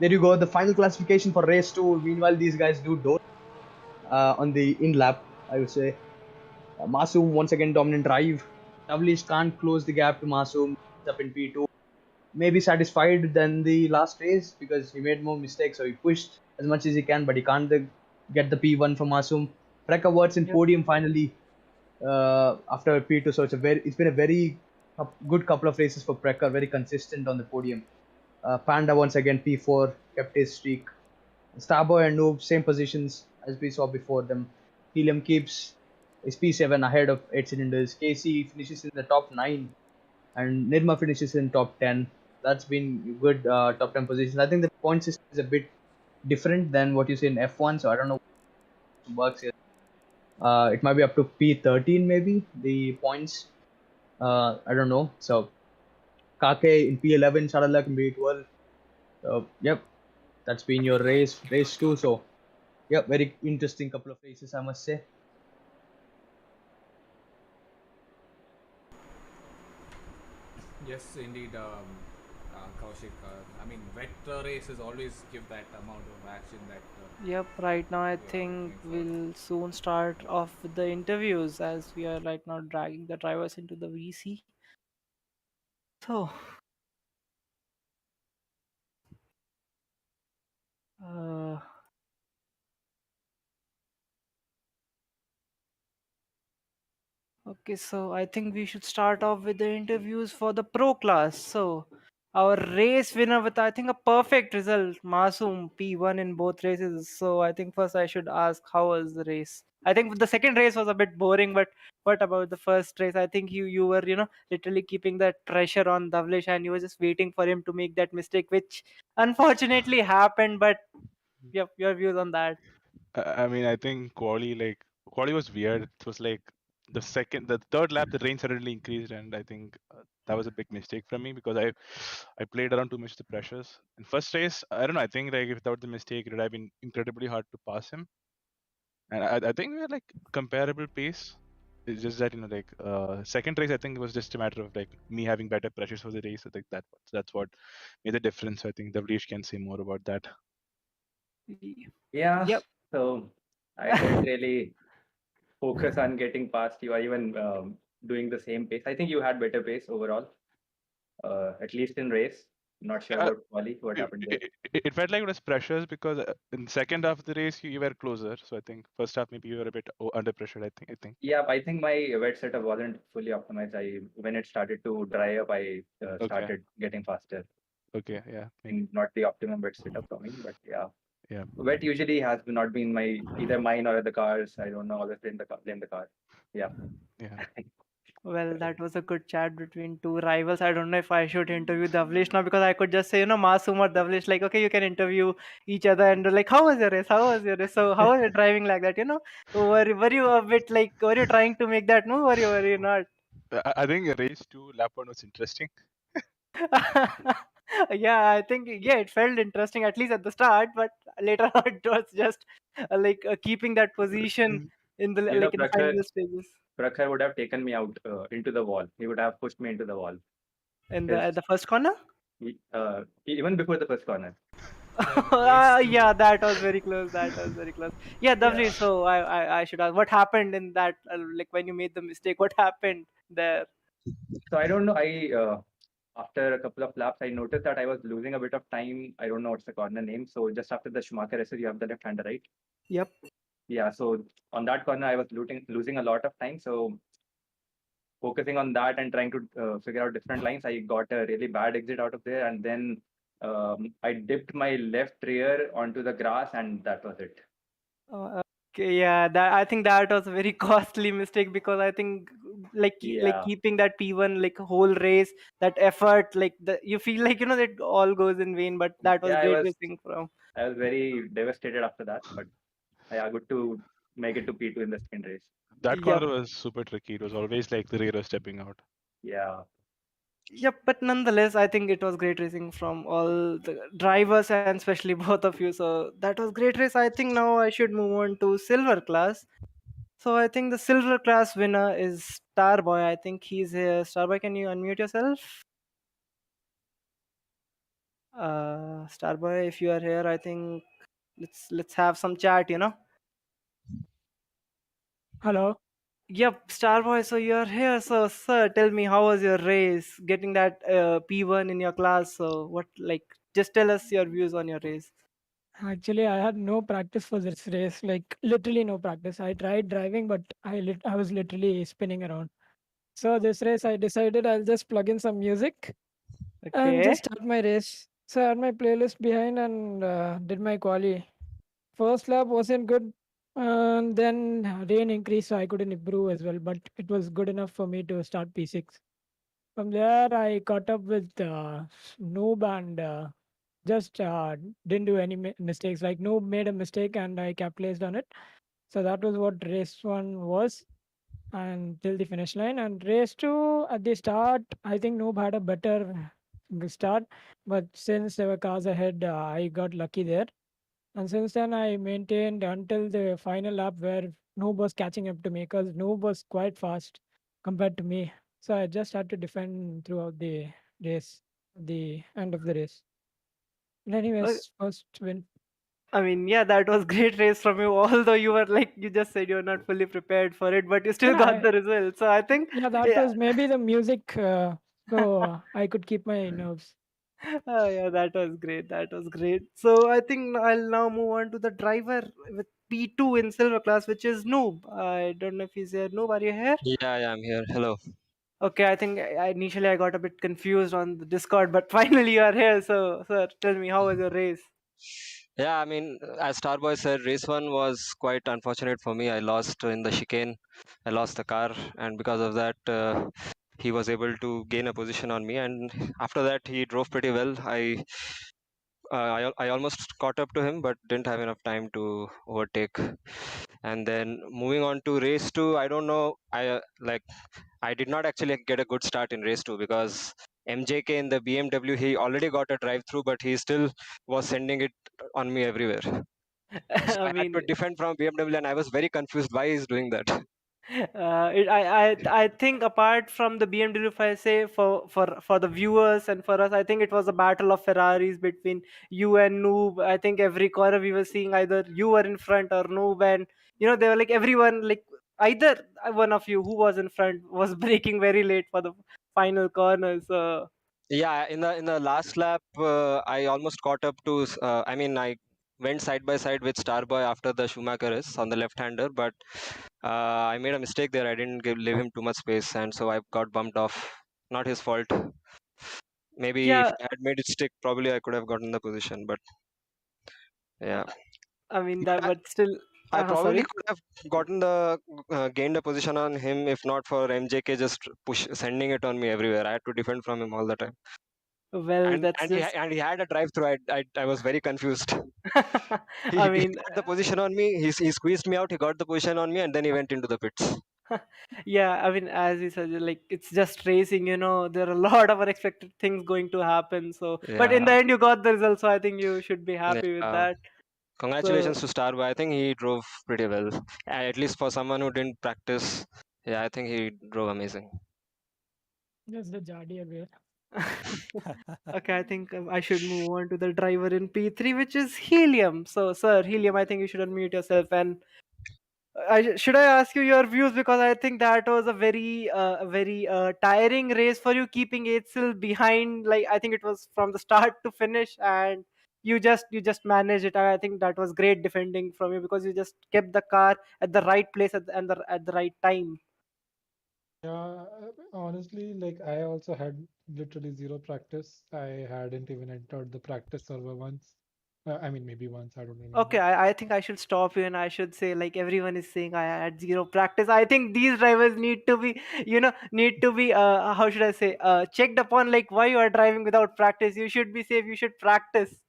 there you go. The final classification for race two. Meanwhile, these guys do on the in lap, I would say. Masoom once again dominant drive. Tavlish can't close the gap to Masoom. Up in P2. maybe satisfied than the last race because he made more mistakes. So he pushed as much as he can, but he can't get the P1 from Asum. Prekka Wirtz in Yep. podium finally after P2. So it's been a very good couple of races for Prekka, very consistent on the podium. Panda once again P4 kept his streak. Starboy and Noob same positions as we saw before them. Helium keeps his P7 ahead of 8 cylinders. KC finishes in the top 9 and Nirma finishes in top 10. That's been good top 10 positions. I think the point system is a bit different than what you see in F1, so I don't know what works here. It might be up to P13 maybe the points. I don't know. So Kake in P11, Charalak in P12. So yep, that's been your race 2. So yep, very interesting couple of races I must say. Yes, indeed, Koushik. I mean, wet races always give that amount of action that Yep, right now I we are think looking for. we'll soon start off with the interviews as we are right now dragging the drivers into the VC. So, uh, okay, so I think we should start off with the interviews for the pro class. So, our race winner with I think a perfect result, Masoom P1 in both races. So, I think first I should ask how was the race? I think the second race was a bit boring, but what about the first race? I think you were literally keeping that pressure on Davlish and you were just waiting for him to make that mistake, which unfortunately happened. But yep, your views on that? I mean, I think quali was weird. It was like the third lap, the rain suddenly increased, and I think that was a big mistake from me because I played around too much the pressures. In first race, I don't know. I think like without the mistake, it would have been incredibly hard to pass him. And I think we had like comparable pace. It's just that like second race, I think it was just a matter of like me having better pressures for the race. I think that's what made the difference. I think Davlish can say more about that. Yeah, Yep. so I didn't really focus on getting past you or even doing the same pace. I think you had better pace overall, at least in race. Not sure about quali, what it, happened there. it, it felt like it was pressures because in the second half of the race you were closer. So I think first half maybe you were a bit under pressure. I think. Yeah, I think my wet setup wasn't fully optimized. When it started to dry up, I Okay. started getting faster. Okay. Yeah. Maybe. And not the optimum wet setup for me, but yeah. Yeah. Wet usually has not been my either mine or the cars. I don't know. Always blame the car. Yeah. Yeah. Well, that was a good chat between two rivals. I don't know if I should interview Davlish now because I could just say, Masoom or Davlish, like, okay, you can interview each other and like, how was your race? How was your race? So, how was your driving like that? Were you a bit like, were you trying to make that move or were you not? I think race 2 lap 1 was interesting. Yeah, I think, yeah, it felt interesting at least at the start, but later on it was just keeping that position in the You know, like in the final stages Prakhar would have taken me out into the wall. He would have pushed me into the wall. in the His, at the first corner. even before the first corner. Race two. Yeah, that was very close. That was very close. Yeah, Yeah. Davli. So I should ask, what happened in that? Like when you made the mistake, what happened there? So I don't know. After a couple of laps, I noticed that I was losing a bit of time. I don't know what's the corner name. So just after the Schumacher races, you have the left hander, right? Yep. Yeah. So on that corner, I was losing a lot of time. So focusing on that and trying to figure out different lines, I got a really bad exit out of there, and then I dipped my left rear onto the grass, and that was it. Okay, yeah, that I think that was a very costly mistake because I think like Yeah. keeping that P1 like whole race, that effort, like you feel like that all goes in vain. But that was Yeah. great racing from. I was very devastated after that, but yeah, good to make it to P2 in the second race. That Yep. corner was super tricky. It was always like the rear was stepping out. Yeah. Yep, but nonetheless, I think it was great racing from all the drivers and especially both of you. So that was great race. I think now I should move on to silver class. So I think the silver class winner is Starboy. I think he's here. Starboy, can you unmute yourself? Starboy, if you are here, I think let's have some chat. Hello. Yep, Starboy. So you're here. So, sir, tell me, how was your race? Getting that P1 in your class. So, what, like, just tell us your views on your race. Actually, I had no practice for this race, like literally no practice. I tried driving, but I was literally spinning around. So this race, I decided I'll just plug in some music and Okay. just start my race. So I had my playlist behind and did my quali. First lap wasn't good, and then rain increased, so I couldn't improve as well. But it was good enough for me to start P6. From there, I caught up with Noob and just didn't do any mistakes. Like Noob made a mistake and I capitalized on it. So that was what race one was until the finish line. And race two, at the start, I think Noob had a better start. But since there were cars ahead, I got lucky there. And since then, I maintained until the final lap where Noob was catching up to me because Noob was quite fast compared to me. So I just had to defend throughout the race, the end of the race. And Uh, anyways, first win. I mean, yeah, that was great race from you. Although you were like you just said you're not fully prepared for it, but you still Yeah, got the result. So I think, yeah, that yeah, was maybe the music, so I could keep my nerves. oh, yeah, that was great. That was great. So I think I'll now move on to the driver with P2 in silver class, which is Noob. I don't know if he's here. Noob, are you here? Yeah, yeah, I'm here. Hello. Okay, I think initially I got a bit confused on the Discord, but finally you are here. So, sir, tell me, how was your race? Yeah, I mean, as Starboy said, race one was quite unfortunate for me. I lost in the chicane. I lost the car, and because of that, he was able to gain a position on me. And after that, he drove pretty well. I almost caught up to him, but didn't have enough time to overtake. And then moving on to race two, I don't know. I did not actually get a good start in race two because MJK in the BMW, he already got a drive through, but he still was sending it on me everywhere. So I I had mean, to defend from BMW, and I was very confused why he's doing that. I think apart from the BMW, if I say for the viewers and for us, I think it was a battle of Ferraris between you and Noob. I think every corner we were seeing either you were in front or Noob, and they were like everyone like either one of you who was in front was braking very late for the final corners. Yeah, in the last lap, I almost caught up to. I mean, I went side by side with Starboy after the Schumacher race on the left-hander, but I made a mistake there. I didn't leave him too much space, and so I got bumped off. Not his fault. Maybe if Yeah, I had made it stick, probably I could have gotten the position. But yeah, I mean but that, but still, I probably sorry. could have gotten the gained a position on him if not for MJK just sending it on me everywhere. I had to defend from him all the time, Well, and that's just. and he had a drive through. I was very confused. I He mean, got the position on me. He squeezed me out. He got the position on me, and then he went into the pits. yeah, I mean, as you said, like it's just racing, there are a lot of unexpected things going to happen. So, but in Yeah, the end, you got the result, so I think you should be happy with yeah. that. So, Congratulations to Starboy. I think he drove pretty well. At least for someone who didn't practice. Yeah, I think he drove amazing. That's the Jardier way. okay, I think I should move on to the driver in P3, which is Helium. So, sir, Helium, I think you should unmute yourself and should I ask you your views because I think that was a very tiring race for you, keeping Eitzel behind. Like I think it was from the start to finish, and you just managed it. I think that was great defending from you because you just kept the car at the right place at the right time. Yeah, honestly, like I also had literally zero practice. I hadn't even entered the practice server once. I mean, maybe once, I don't Okay, remember. I think I should stop you and I should say like everyone is saying I had zero practice. I think these drivers need to be how should I say checked upon like why you are driving without practice. You should be safe. You should practice,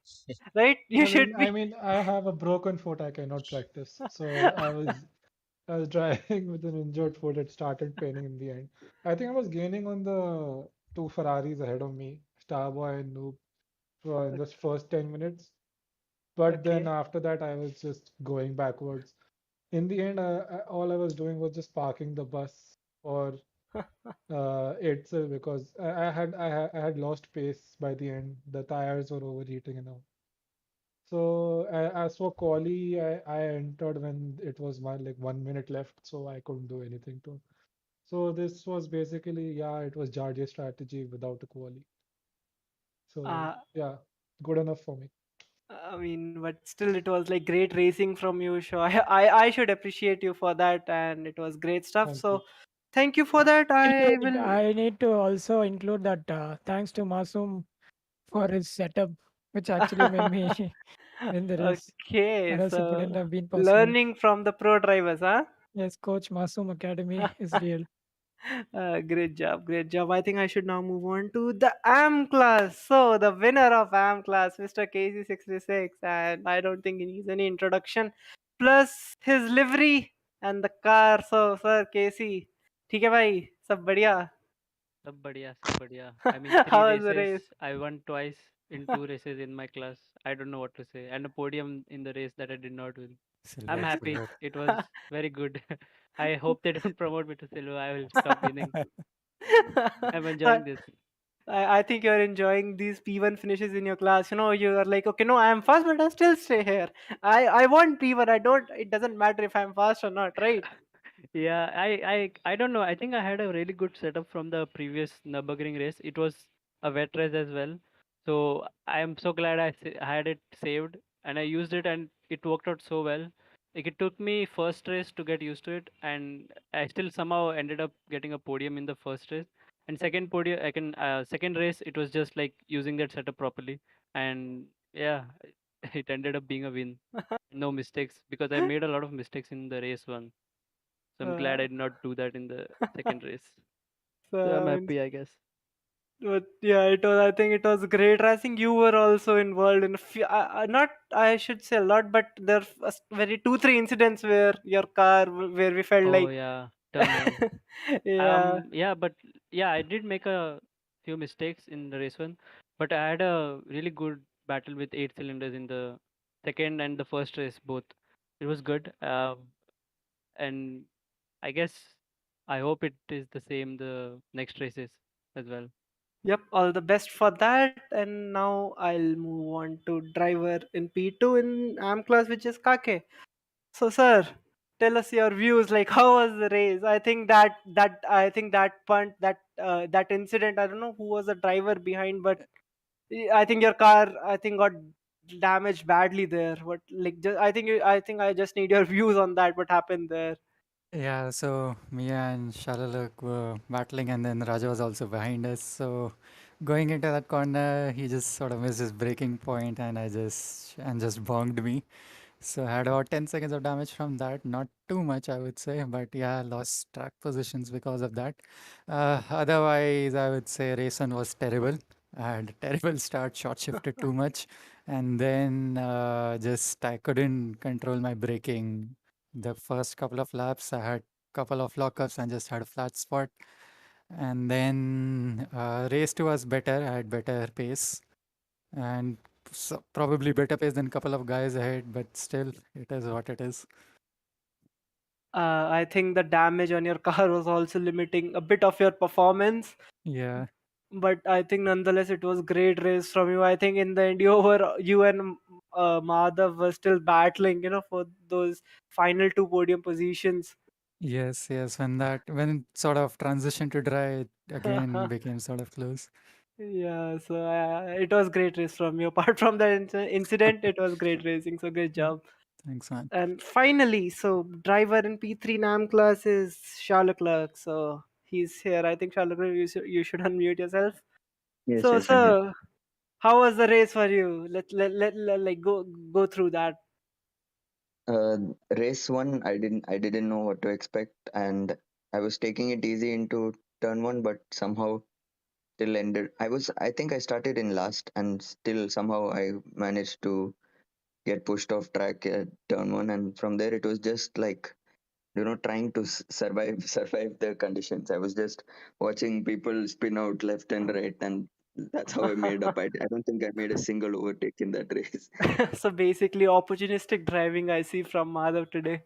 right? You I mean, should I be. mean, I have a broken foot. I cannot practice. So I was driving with an injured foot. It started paining in the end. I think I was gaining on the two Ferraris ahead of me, Starboy and Noob, for in the first 10 minutes. But then Okay. after that, I was just going backwards. In the end, all I was doing was just parking the bus for itself because I had lost pace by the end. The tires were overheating and all. So as for quali, I entered when it was like 1 minute left, so I couldn't do anything to. So this was basically, yeah, it was Jardia strategy without a quali. So Uh, yeah, good enough for me. I mean, but still, it was like great racing from you. So I should appreciate you for that, and it was great stuff. Thank you. So thank you for that. I Wait, will. I need to also include that thanks to Masum for his setup, which actually made me win the race. Okay, Or else it so wouldn't have been possible. learning from the pro drivers, huh? Yes, Coach Masum Academy is real. Great job, great job. I think I should now move on to the AM class. So the winner of AM class, Mr. KC66, and I don't think he needs any introduction. Plus his livery and the car. So sir KC, ठीक है भाई, सब बढ़िया. सब बढ़िया, सब बढ़िया. I mean, 3 How was the races. race? I won twice in 2 races in my class. I don't know what to say. And a podium in the race that I did not win. I'm Silver, happy. silver. It was very good. I hope they don't promote me to silver. I will stop winning. I'm enjoying this. I think you're enjoying these P1 finishes in your class. You know, you're like, okay, no, I'm fast, but I still stay here. I want P1. I don't. It doesn't matter if I'm fast or not, right? Yeah, I don't know. I think I had a really good setup from the previous Nürburgring race. It was a wet race as well. So I am so glad I had it saved and I used it and it worked out so well. Like it took me first race to get used to it and I still somehow ended up getting a podium in the first race. And second podium, second race, it was just like using that setup properly. And yeah, it ended up being a win. No mistakes because I made a lot of mistakes in the race one. So I'm glad I Uh, did not do that in the second race. So I'm so, I mean, happy, I guess. but yeah, it was. I think it was great. I think you were also involved in a few. Not, I should say a lot, but there was very 2-3 incidents where your car, where we felt Oh like, yeah, turn one. yeah. Yeah, but yeah, I did make a few mistakes in the race one, but I had a really good battle with 8 cylinders in the second and the first race both. It was good. And I guess I hope it is the same the next races as well. Yep, all the best for that. And now I'll move on to driver in P2 in AM class, which is Kake. So, sir, tell us your views. Like, how was the race? I think that punt, that incident. I don't know who was the driver behind, but I think your car, I think, got damaged badly there. But like, I think I just need your views on that. What happened there? Yeah, so Mia and Shalaluk were battling, and then Raja was also behind us. So going into that corner, he just sort of missed his braking point, and just bonged me. So I had about 10 seconds of damage from that. Not too much, I would say, but yeah, lost track positions because of that. Otherwise, I would say race one was terrible. I had a terrible start, short shifted too much, and then just I couldn't control my braking. The first couple of laps, I had couple of lockups and just had a flat spot. And then race two was better. I had better pace and probably better pace than a couple of guys ahead, but still, it is what it is. I think the damage on your car was also limiting a bit of your performance. Yeah. But I think nonetheless it was great race from you. I think in the end you and Madhav were still battling, for those final 2 podium positions. Yes, yes. When it sort of transitioned to dry, it again became sort of close. Yeah, so it was great race from you. Apart from that incident, it was great racing. So great Mm, job. Thanks, man. And finally, so driver in P3 NAM class is Charles Leclerc. So he's here. I think Charles Leclerc, you should unmute yourself. Yes, So, yes, I'm here. sir, how was the race for you? Let like go through that. Uh, Race one, I didn't know what to expect, and I was taking it easy into turn one, but somehow still ended. I think I started in last, and still somehow I managed to get pushed off track at turn one, and from there it was just like trying to survive survive the conditions. I was just watching people spin out left and right, and that's how I made up. I don't think I made a single overtake in that race. So basically, opportunistic driving I see from Madhav today.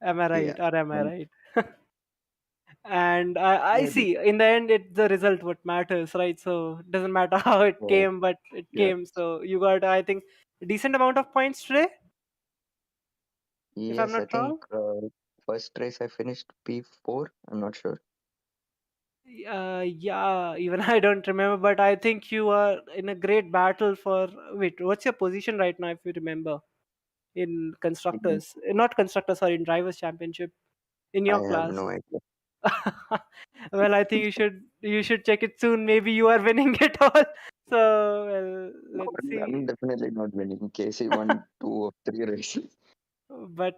Am I Yeah. right or am I And right? And I Maybe. see in the end it's the result what matters, right? So it doesn't matter how it Yeah. came, but it Yeah. came. So you got, I think, a decent amount of points today, if I'm Yes, I not think wrong. first race I finished P4. I'm not sure. Yeah, even I don't remember, but I think you are in a great battle for. Wait, what's your position right now, if you remember, in Mhm. constructors? Not constructors, sorry, in drivers' championship in I your have class. no idea. Well, I think you should check it soon. Maybe you are winning it all. So well, No, let's I'm see. definitely not winning. Casey won 2 or 3 races. But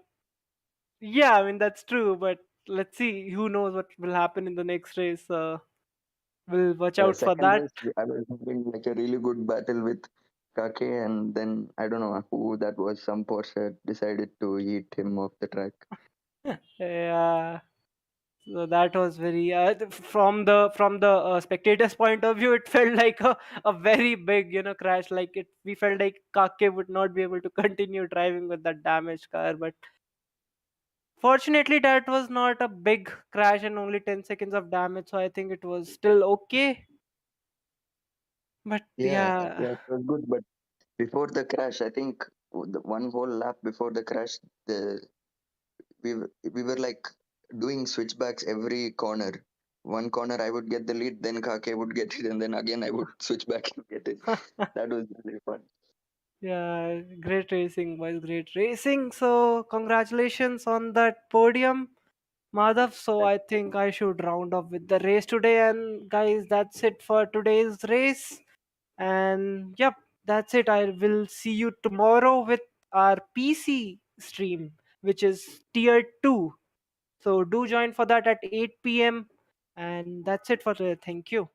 yeah, I mean that's true. But let's see. Who knows what will happen in the next race? We'll watch out for Second that. race, I was having like a really good battle with Kake, and then I don't know who that was. Some Porsche decided to eat him off the track. Yeah. So that was very from the spectator's point of view, it felt like a very big crash. Like it, we felt like Kake would not be able to continue driving with that damaged car. But fortunately, that was not a big crash and only 10 seconds of damage. So I think it was still okay. But Yeah, yeah, yeah, it was good. But before the crash, I think the one whole lap before the crash, we were like doing switchbacks every corner. One corner I would get the lead, then Kake would get it, and then again I would switch back and get it. That was really fun. yeah, great racing, boys, great racing. So congratulations on that podium, Madhav. So Thank I you. think I should round up with the race today. And guys, that's it for today's race. And yep, that's it. I will see you tomorrow with our PC stream, which is tier 2. So do join for that at 8 p.m. And that's it for today. Thank you.